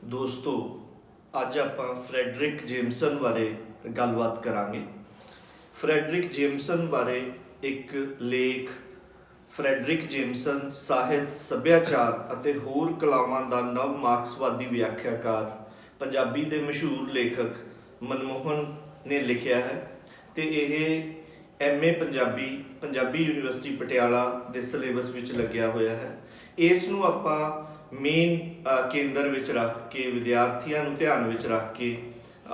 दोस्तों ਅੱਜ ਆਪਾਂ ਫਰੈਡਰਿਕ ਜੇਮਸਨ ਬਾਰੇ ਗੱਲਬਾਤ ਕਰਾਂਗੇ। ਫਰੈਡਰਿਕ ਜੇਮਸਨ ਬਾਰੇ ਇੱਕ ਲੇਖ ਫਰੈਡਰਿਕ ਜੇਮਸਨ ਸਾਹਿਤ ਸੱਭਿਆਚਾਰ ਅਤੇ ਹੋਰ ਕਲਾਵਾਂ ਦਾ ਨਵ ਮਾਰਕਸਵਾਦੀ ਵਿਆਖਿਆਕਾਰ ਪੰਜਾਬੀ ਦੇ ਮਸ਼ਹੂਰ ਲੇਖਕ ਮਨਮੋਹਨ ਨੇ ਲਿਖਿਆ ਹੈ ਤੇ ਇਹ MA ਪੰਜਾਬੀ ਯੂਨੀਵਰਸਿਟੀ ਪਟਿਆਲਾ ਦੇ ਸਿਲੇਬਸ ਵਿੱਚ ਲੱਗਿਆ ਹੋਇਆ ਹੈ। ਇਸ ਨੂੰ ਆਪਾਂ ਮੇਨ ਕੇਂਦਰ ਵਿੱਚ ਰੱਖ ਕੇ ਵਿਦਿਆਰਥੀਆਂ ਨੂੰ ਧਿਆਨ ਵਿੱਚ ਰੱਖ ਕੇ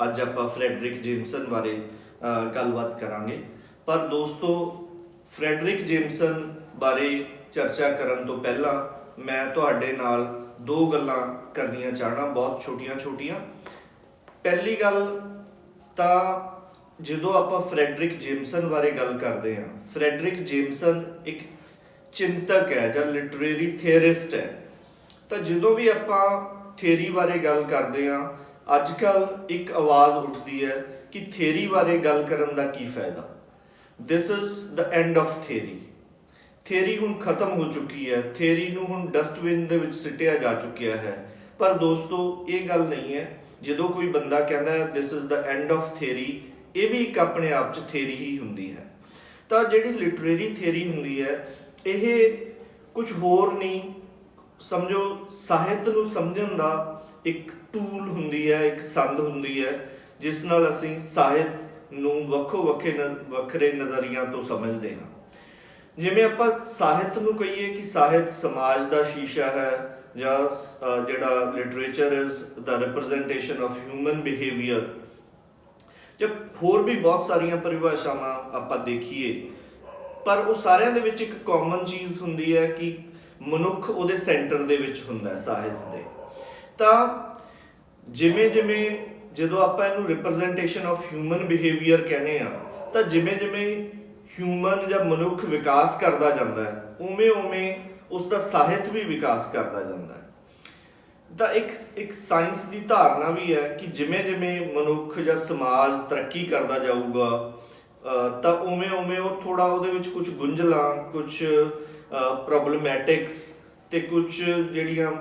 ਅੱਜ ਆਪਾਂ ਫਰੈਡਰਿਕ ਜੇਮਸਨ ਬਾਰੇ ਗੱਲਬਾਤ ਕਰਾਂਗੇ। ਪਰ ਦੋਸਤੋ ਫਰੈਡਰਿਕ ਜੇਮਸਨ ਬਾਰੇ ਚਰਚਾ ਕਰਨ ਤੋਂ ਪਹਿਲਾਂ ਮੈਂ ਤੁਹਾਡੇ ਨਾਲ ਦੋ ਗੱਲਾਂ ਕਰਨੀਆਂ ਚਾਹਣਾ, ਬਹੁਤ ਛੋਟੀਆਂ। ਪਹਿਲੀ ਗੱਲ ਤਾਂ ਜਦੋਂ ਆਪਾਂ ਫਰੈਡਰਿਕ ਜੇਮਸਨ ਬਾਰੇ ਗੱਲ ਕਰਦੇ ਹਾਂ, ਫਰੈਡਰਿਕ ਜੇਮਸਨ ਇੱਕ ਚਿੰਤਕ ਹੈ ਜਾਂ ਲਿਟਰੇਰੀ ਥਿਅਰਿਸਟ ਹੈ। ਤਾਂ ਜਦੋਂ ਵੀ ਆਪਾਂ ਥਿਅਰੀ ਬਾਰੇ ਗੱਲ ਕਰਦੇ ਹਾਂ, ਅੱਜ ਕੱਲ੍ਹ ਇੱਕ ਆਵਾਜ਼ ਉੱਠਦੀ ਹੈ ਕਿ ਥਿਅਰੀ ਬਾਰੇ ਗੱਲ ਕਰਨ ਦਾ ਕੀ ਫਾਇਦਾ। This is the end of theory. Theory ਹੁਣ ਖਤਮ ਹੋ ਚੁੱਕੀ ਹੈ, ਥਿਅਰੀ ਨੂੰ ਹੁਣ ਡਸਟਬਿਨ ਦੇ ਵਿੱਚ ਸਿੱਟਿਆ ਜਾ ਚੁੱਕਿਆ ਹੈ। ਪਰ ਦੋਸਤੋ ਇਹ ਗੱਲ ਨਹੀਂ ਹੈ। ਜਦੋਂ ਕੋਈ ਬੰਦਾ ਕਹਿੰਦਾ ਹੈ this is the end of theory, ਇਹ ਵੀ ਇੱਕ ਆਪਣੇ ਆਪ 'ਚ ਥਿਅਰੀ ਹੀ ਹੁੰਦੀ ਹੈ। ਤਾਂ ਜਿਹੜੀ ਲਿਟਰੇਰੀ ਥਿਅਰੀ ਹੁੰਦੀ ਹੈ ਇਹ ਕੁਝ ਹੋਰ ਨਹੀਂ, ਸਮਝੋ ਸਾਹਿਤ ਨੂੰ ਸਮਝਣ ਦਾ ਇੱਕ ਟੂਲ ਹੁੰਦੀ ਹੈ, ਇੱਕ ਸੰਦ ਹੁੰਦੀ ਹੈ ਜਿਸ ਨਾਲ ਅਸੀਂ ਸਾਹਿਤ ਨੂੰ ਵੱਖਰੇ ਨਜ਼ਰੀਆਂ ਤੋਂ ਸਮਝਦੇ ਹਾਂ। ਜਿਵੇਂ ਆਪਾਂ ਸਾਹਿਤ ਨੂੰ ਕਹੀਏ ਕਿ ਸਾਹਿਤ ਸਮਾਜ ਦਾ ਸ਼ੀਸ਼ਾ ਹੈ ਜਾਂ ਜਿਹੜਾ literature is the representation of human behaviour, ਜਾਂ ਹੋਰ ਵੀ ਬਹੁਤ ਸਾਰੀਆਂ ਪਰਿਭਾਸ਼ਾਵਾਂ ਆਪਾਂ ਦੇਖੀਏ, ਪਰ ਉਹ ਸਾਰਿਆਂ ਦੇ ਵਿੱਚ ਇੱਕ ਕਾਮਨ ਚੀਜ਼ ਹੁੰਦੀ ਹੈ ਕਿ ਮਨੁੱਖ ਉਹਦੇ ਸੈਂਟਰ ਦੇ ਵਿੱਚ ਹੁੰਦਾ ਸਾਹਿਤ ਦੇ। ਤਾਂ ਜਿਵੇਂ ਜਦੋਂ ਆਪਾਂ ਇਹਨੂੰ ਰਿਪਰੈਜ਼ੈਂਟੇਸ਼ਨ ਆਫ ਹਿਊਮਨ ਬਿਹੇਵੀਅਰ ਕਹਿੰਦੇ ਆ, ਤਾਂ ਜਿਵੇਂ ਹਿਊਮਨ ਜਾਂ ਮਨੁੱਖ ਵਿਕਾਸ ਕਰਦਾ ਜਾਂਦਾ ਹੈ, ਉਵੇਂ ਉਸ ਦਾ ਸਾਹਿਤ ਵੀ ਵਿਕਾਸ ਕਰਦਾ ਜਾਂਦਾ ਹੈ। ਤਾਂ ਇੱਕ ਸਾਇੰਸ ਦੀ ਧਾਰਨਾ ਵੀ ਹੈ ਕਿ ਜਿਵੇਂ ਮਨੁੱਖ ਜਾਂ ਸਮਾਜ ਤਰੱਕੀ ਕਰਦਾ ਜਾਊਗਾ ਤਾਂ ਉਵੇਂ ਉਹ ਥੋੜ੍ਹਾ ਉਹਦੇ ਵਿੱਚ ਕੁਝ ਗੁੰਝਲਾਂ, ਕੁਝ ਪ੍ਰੋਬਲਮੈਟਿਕਸ ਤੇ ਕੁਝ ਜਿਹੜੀਆਂ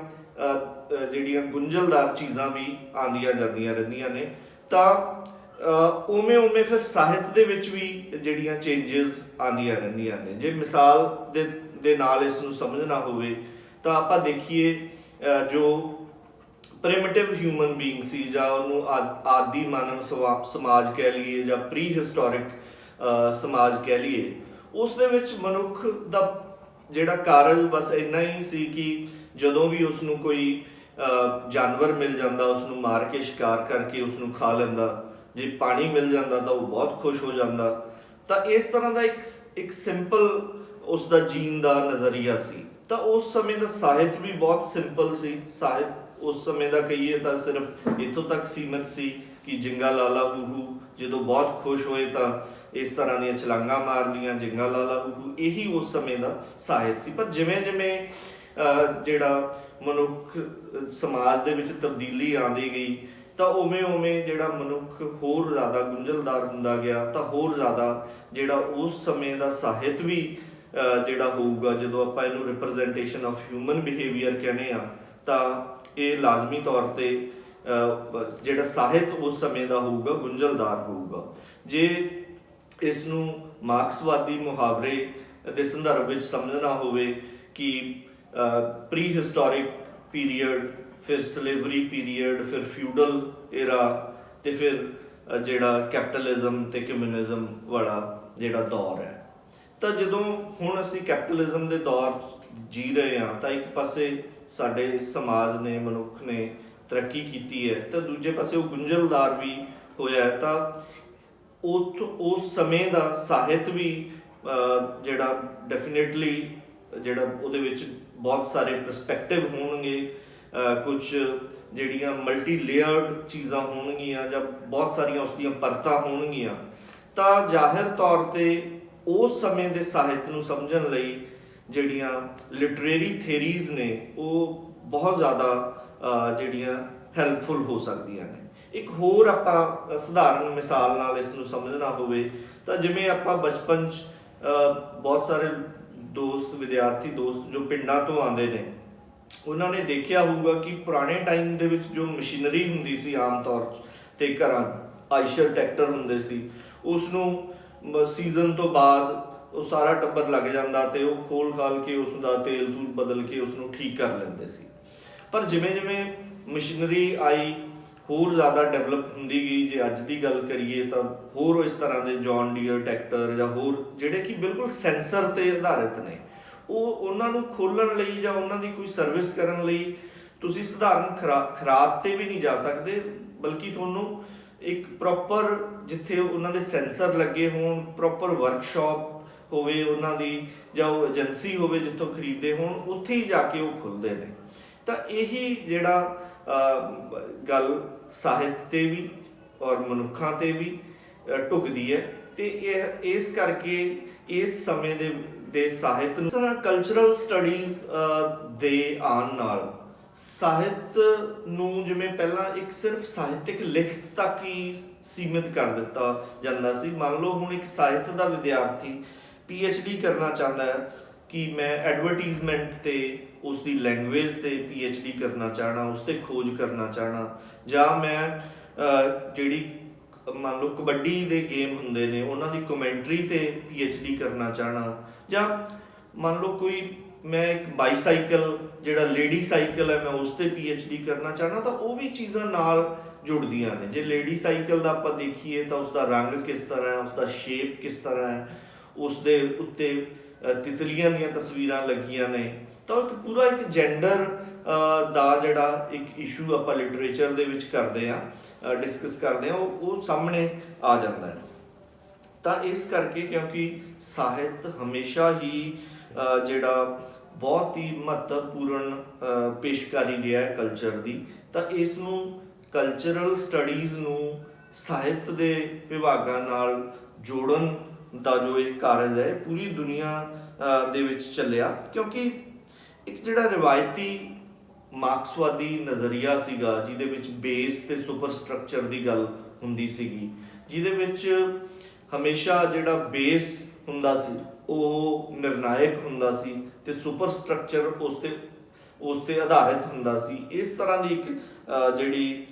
ਗੁੰਝਲਦਾਰ ਚੀਜ਼ਾਂ ਵੀ ਆਉਂਦੀਆਂ ਜਾਂਦੀਆਂ ਰਹਿੰਦੀਆਂ ਨੇ। ਤਾਂ ਉਵੇਂ ਫਿਰ ਸਾਹਿਤ ਦੇ ਵਿੱਚ ਵੀ ਜਿਹੜੀਆਂ ਚੇਂਜਸ ਆਉਂਦੀਆਂ ਰਹਿੰਦੀਆਂ ਨੇ। ਜੇ ਮਿਸਾਲ ਦੇ ਨਾਲ ਇਸ ਨੂੰ ਸਮਝਣਾ ਹੋਵੇ ਤਾਂ ਆਪਾਂ ਦੇਖੀਏ ਜੋ ਪ੍ਰਿਮਿਟਿਵ ਹਿਊਮਨ ਬੀਇੰਗ ਸੀ, ਜਾਂ ਉਹਨੂੰ ਆਦਿ ਮਾਨਵ ਸਮਾਜ ਕਹਿ ਲਈਏ ਜਾਂ ਪ੍ਰੀ ਹਿਸਟੋਰਿਕ ਸਮਾਜ ਕਹਿ ਲਈਏ, ਉਸ ਦੇ ਵਿੱਚ ਮਨੁੱਖ ਦਾ ਜਿਹੜਾ ਕਾਰਜ ਬਸ ਇੰਨਾ ਹੀ ਸੀ ਕਿ ਜਦੋਂ ਵੀ ਉਸਨੂੰ ਕੋਈ ਜਾਨਵਰ ਮਿਲ ਜਾਂਦਾ ਉਸਨੂੰ ਮਾਰ ਕੇ ਸ਼ਿਕਾਰ ਕਰਕੇ ਉਸਨੂੰ ਖਾ ਲੈਂਦਾ। ਜੇ ਪਾਣੀ ਮਿਲ ਜਾਂਦਾ ਤਾਂ ਉਹ ਬਹੁਤ ਖੁਸ਼ ਹੋ ਜਾਂਦਾ। ਤਾਂ ਇਸ ਤਰ੍ਹਾਂ ਦਾ ਇੱਕ ਸਿੰਪਲ ਉਸ ਦਾ ਜੀਣ ਦਾ ਨਜ਼ਰੀਆ ਸੀ। ਤਾਂ ਉਸ ਸਮੇਂ ਦਾ ਸਾਹਿਤ ਵੀ ਬਹੁਤ ਸਿੰਪਲ ਸੀ। ਸਾਹਿਤ ਉਸ ਸਮੇਂ ਦਾ ਕਹੀਏ ਤਾਂ ਸਿਰਫ ਇੱਥੋਂ ਤੱਕ ਸੀਮਿਤ ਸੀ ਕਿ ਜਿੰਗਾ ਲਾਲਾ ਹੂ ਜਦੋਂ ਬਹੁਤ ਖੁਸ਼ ਹੋਏ ਤਾਂ ਇਸ ਤਰ੍ਹਾਂ ਦੀਆਂ ਛਲਾਂਗਾਂ ਮਾਰ ਲਈਆਂ, ਜਿੰਗਾ ਲਾਲਾ ਹੂ, ਇਹੀ ਉਸ ਸਮੇਂ ਦਾ ਸਾਹਿਤ ਸੀ। ਪਰ ਜਿਵੇਂ ਜਿਹੜਾ ਮਨੁੱਖ ਸਮਾਜ ਦੇ ਵਿੱਚ ਤਬਦੀਲੀ ਆਉਂਦੀ ਗਈ ਤਾਂ ਉਵੇਂ ਜਿਹੜਾ ਮਨੁੱਖ ਹੋਰ ਜ਼ਿਆਦਾ ਗੁੰਝਲਦਾਰ ਹੁੰਦਾ ਗਿਆ, ਤਾਂ ਹੋਰ ਜ਼ਿਆਦਾ ਜਿਹੜਾ ਉਸ ਸਮੇਂ ਦਾ ਸਾਹਿਤ ਵੀ ਜਿਹੜਾ ਹੋਊਗਾ, ਜਦੋਂ ਆਪਾਂ ਇਹਨੂੰ ਰਿਪਰੈਜ਼ੈਂਟੇਸ਼ਨ ਆਫ ਹਿਊਮਨ ਬਿਹੇਵੀਅਰ ਕਹਿੰਦੇ ਆ, ਤਾਂ ਇਹ ਲਾਜ਼ਮੀ ਤੌਰ 'ਤੇ ਜਿਹੜਾ ਸਾਹਿਤ ਉਸ ਸਮੇਂ ਦਾ ਹੋਊਗਾ ਗੁੰਝਲਦਾਰ ਹੋਊਗਾ। ਜੇ ਇਸ ਨੂੰ ਮਾਰਕਸਵਾਦੀ ਮੁਹਾਵਰੇ ਦੇ ਸੰਦਰਭ ਵਿੱਚ ਸਮਝਣਾ ਹੋਵੇ ਕਿ ਪ੍ਰੀ ਹਿਸਟੋਰਿਕ ਪੀਰੀਅਡ, ਫਿਰ ਸਲੇਵਰੀ ਪੀਰੀਅਡ, ਫਿਰ ਫਿਊਡਲ ਏਰਾ, ਤੇ ਫਿਰ ਜਿਹੜਾ ਕੈਪੀਟਲਿਜ਼ਮ ਤੇ ਕਮਿਊਨਿਜ਼ਮ ਵਾਲਾ ਜਿਹੜਾ ਦੌਰ ਹੈ। ਤਾਂ ਜਦੋਂ ਹੁਣ ਅਸੀਂ ਕੈਪੀਟਲਿਜ਼ਮ ਦੇ ਦੌਰ ਜੀ ਰਹੇ ਹਾਂ ਤਾਂ ਇੱਕ ਪਾਸੇ ਸਾਡੇ ਸਮਾਜ ਨੇ, ਮਨੁੱਖ ਨੇ ਤਰੱਕੀ ਕੀਤੀ ਹੈ, ਤਾਂ ਦੂਜੇ ਪਾਸੇ ਉਹ ਗੁੰਝਲਦਾਰ ਵੀ ਹੋਇਆ ਹੈ। ਤਾਂ ਉਸ ਸਮੇਂ ਦਾ ਸਾਹਿਤ ਵੀ ਜਿਹੜਾ ਡੈਫੀਨੇਟਲੀ ਜਿਹੜਾ ਉਹਦੇ ਵਿੱਚ ਬਹੁਤ ਸਾਰੇ ਪਰਸਪੈਕਟਿਵ ਹੋਣਗੇ, ਕੁਝ ਜਿਹੜੀਆਂ ਮਲਟੀ ਲੇਅਰਡ ਚੀਜ਼ਾਂ ਹੋਣਗੀਆਂ ਜਾਂ ਬਹੁਤ ਸਾਰੀਆਂ ਉਸ ਦੀਆਂ ਪਰਤਾਂ ਹੋਣਗੀਆਂ। ਤਾਂ ਜ਼ਾਹਿਰ ਤੌਰ 'ਤੇ ਉਸ ਸਮੇਂ ਦੇ ਸਾਹਿਤ ਨੂੰ ਸਮਝਣ ਲਈ ਜਿਹੜੀਆਂ ਲਿਟਰੇਰੀ ਥਿਅਰੀਜ਼ ਨੇ ਉਹ ਬਹੁਤ ਜ਼ਿਆਦਾ ਜਿਹੜੀਆਂ ਹੈਲਪਫੁਲ ਹੋ ਸਕਦੀਆਂ ਨੇ। ਇੱਕ ਹੋਰ ਆਪਾਂ ਸਧਾਰਨ ਮਿਸਾਲ ਨਾਲ ਇਸ ਨੂੰ ਸਮਝਣਾ ਹੋਵੇ ਤਾਂ ਜਿਵੇਂ ਆਪਾਂ ਬਚਪਨ 'ਚ ਬਹੁਤ ਸਾਰੇ ਵਿਦਿਆਰਥੀ ਦੋਸਤ ਜੋ ਪਿੰਡਾਂ ਤੋਂ ਆਉਂਦੇ ਨੇ, ਉਹਨਾਂ ਨੇ ਦੇਖਿਆ ਹੋਊਗਾ ਕਿ ਪੁਰਾਣੇ ਟਾਈਮ ਦੇ ਵਿੱਚ ਜੋ ਮਸ਼ੀਨਰੀ ਹੁੰਦੀ ਸੀ ਆਮ ਤੌਰ 'ਤੇ ਘਰਾਂ, ਆਇਸ਼ਰ ਟਰੈਕਟਰ ਹੁੰਦੇ ਸੀ, ਉਸ ਨੂੰ ਸੀਜ਼ਨ ਤੋਂ ਬਾਅਦ ਉਹ ਸਾਰਾ ਟੱਬਰ ਲੱਗ ਜਾਂਦਾ ਤੇ ਉਹ ਖੋਲ ਖਾਲ ਕੇ ਉਸ ਦਾ ਤੇਲ ਤੂਲ ਬਦਲ ਕੇ ਉਸ ਨੂੰ ਠੀਕ ਕਰ ਲੈਂਦੇ ਸੀ। ਪਰ ਜਿਵੇਂ ਜਿਵੇਂ ਮਸ਼ੀਨਰੀ ਆਈ, ਹੋਰ ਜ਼ਿਆਦਾ ਡਿਵੈਲਪ ਹੁੰਦੀ ਗਈ। ਜੇ ਅੱਜ ਦੀ ਗੱਲ ਕਰੀਏ ਤਾਂ ਹੋਰ ਇਸ ਤਰ੍ਹਾਂ ਦੇ ਜੌਨ ਡੀਅਰ ਟਰੈਕਟਰ ਜਾਂ ਹੋਰ ਜਿਹੜੇ ਕਿ ਬਿਲਕੁਲ ਸੈਂਸਰ 'ਤੇ ਆਧਾਰਿਤ ਨੇ, ਉਹ ਉਹਨਾਂ ਨੂੰ ਖੋਲ੍ਹਣ ਲਈ ਜਾਂ ਉਹਨਾਂ ਦੀ ਕੋਈ ਸਰਵਿਸ ਕਰਨ ਲਈ ਤੁਸੀਂ ਸਧਾਰਨ ਖਰਾਦ 'ਤੇ ਵੀ ਨਹੀਂ ਜਾ ਸਕਦੇ, ਬਲਕਿ ਤੁਹਾਨੂੰ ਇੱਕ ਪ੍ਰੋਪਰ, ਜਿੱਥੇ ਉਹਨਾਂ ਦੇ ਸੈਂਸਰ ਲੱਗੇ ਹੋਣ, ਪ੍ਰੋਪਰ ਵਰਕਸ਼ਾਪ ਹੋਵੇ ਉਹਨਾਂ ਦੀ, ਜਾਂ ਉਹ ਏਜੰਸੀ ਹੋਵੇ ਜਿੱਥੋਂ ਖਰੀਦਦੇ ਹੋਣ, ਉੱਥੇ ਹੀ ਜਾ ਕੇ ਉਹ ਖੁੱਲ੍ਹਦੇ ਨੇ। ਤਾਂ ਇਹੀ ਜਿਹੜਾ ਗੱਲ ਸਾਹਿਤ 'ਤੇ ਵੀ ਔਰ ਮਨੁੱਖਾਂ 'ਤੇ ਵੀ ਢੁਕਦੀ ਹੈ। ਅਤੇ ਇਹ ਇਸ ਕਰਕੇ ਇਸ ਸਮੇਂ ਦੇ ਸਾਹਿਤ ਨੂੰ ਕਲਚਰਲ ਸਟੱਡੀਜ਼ ਦੇ ਆਉਣ ਨਾਲ ਸਾਹਿਤ ਨੂੰ ਜਿਵੇਂ ਪਹਿਲਾਂ ਇੱਕ ਸਿਰਫ ਸਾਹਿਤਕ ਲਿਖਤ ਤੱਕ ਹੀ ਸੀਮਿਤ ਕਰ ਦਿੱਤਾ ਜਾਂਦਾ ਸੀ। ਮੰਨ ਲਓ ਹੁਣ ਇੱਕ ਸਾਹਿਤ ਦਾ ਵਿਦਿਆਰਥੀ PhD ਕਰਨਾ ਚਾਹੁੰਦਾ ਹੈ ਕਿ ਮੈਂ ਐਡਵਰਟੀਜ਼ਮੈਂਟ 'ਤੇ, ਉਸ ਦੀ ਲੈਂਗੁਏਜ 'ਤੇ PhD ਕਰਨਾ ਚਾਹਣਾ, ਉਸ 'ਤੇ ਖੋਜ ਕਰਨਾ ਚਾਹਣਾ, ਜਾਂ ਮੈਂ ਜਿਹੜੀ ਮੰਨ ਲਓ ਕਬੱਡੀ ਦੇ ਗੇਮ ਹੁੰਦੇ ਨੇ ਉਹਨਾਂ ਦੀ ਕਮੈਂਟਰੀ 'ਤੇ PhD ਕਰਨਾ ਚਾਹਣਾ, ਜਾਂ ਮੰਨ ਲਓ ਕੋਈ ਮੈਂ ਇੱਕ ਬਾਈਸਾਈਕਲ, ਜਿਹੜਾ ਲੇਡੀ ਸਾਈਕਲ ਹੈ, ਮੈਂ ਉਸ 'ਤੇ PhD ਕਰਨਾ ਚਾਹਣਾ, ਤਾਂ ਉਹ ਵੀ ਚੀਜ਼ਾਂ ਨਾਲ ਜੁੜਦੀਆਂ ਨੇ। ਜੇ ਲੇਡੀ ਸਾਈਕਲ ਦਾ ਆਪਾਂ ਦੇਖੀਏ ਤਾਂ ਉਸ ਦਾ ਰੰਗ ਕਿਸ ਤਰ੍ਹਾਂ ਹੈ, ਉਸ ਦਾ ਸ਼ੇਪ ਕਿਸ ਤਰ੍ਹਾਂ ਹੈ, ਉਸ ਦੇ ਉੱਤੇ ਤਿਤਲੀਆਂ ਦੀਆਂ ਤਸਵੀਰਾਂ ਲੱਗੀਆਂ ਨੇ, ਤਾਂ ਇੱਕ ਪੂਰਾ ਇੱਕ ਜੈਂਡਰ ਦਾ ਜਿਹੜਾ ਇੱਕ ਇਸ਼ੂ ਆਪਾਂ ਲਿਟਰੇਚਰ ਦੇ ਵਿੱਚ ਕਰਦੇ ਹਾਂ, ਡਿਸਕਸ ਕਰਦੇ ਹਾਂ, ਉਹ ਸਾਹਮਣੇ ਆ ਜਾਂਦਾ ਹੈ। ਤਾਂ ਇਸ ਕਰਕੇ ਕਿਉਂਕਿ ਸਾਹਿਤ ਹਮੇਸ਼ਾ ਹੀ ਜਿਹੜਾ ਬਹੁਤ ਹੀ ਮਹੱਤਵਪੂਰਨ ਪੇਸ਼ਕਾਰੀ ਰਿਹਾ ਹੈ ਕਲਚਰ ਦੀ, ਤਾਂ ਇਸ ਨੂੰ ਕਲਚਰਲ ਸਟੱਡੀਜ਼ ਨੂੰ ਸਾਹਿਤ ਦੇ ਵਿਭਾਗਾਂ ਨਾਲ ਜੋੜਨ ਦਾ ਜੋ ਇਹ ਕਾਰਜ ਹੈ ਪੂਰੀ ਦੁਨੀਆ ਦੇ ਵਿੱਚ ਚੱਲਿਆ। ਕਿਉਂਕਿ ਇੱਕ ਜਿਹੜਾ ਰਿਵਾਇਤੀ ਮਾਰਕਸਵਾਦੀ ਨਜ਼ਰੀਆ ਸੀਗਾ, ਜਿਹਦੇ ਵਿੱਚ ਬੇਸ ਤੇ ਸੁਪਰ ਸਟਰਕਚਰ ਦੀ ਗੱਲ ਹੁੰਦੀ ਸੀਗੀ, ਜਿਹਦੇ ਵਿੱਚ ਹਮੇਸ਼ਾ ਜਿਹੜਾ ਬੇਸ ਹੁੰਦਾ ਸੀ ਉਹ ਨਿਰਣਾਇਕ ਹੁੰਦਾ ਸੀ ਤੇ ਸੁਪਰ ਸਟਰਕਚਰ ਉਸ ਤੇ ਆਧਾਰਿਤ ਹੁੰਦਾ ਸੀ। ਇਸ ਤਰ੍ਹਾਂ ਦੀ ਇੱਕ ਜਿਹੜੀ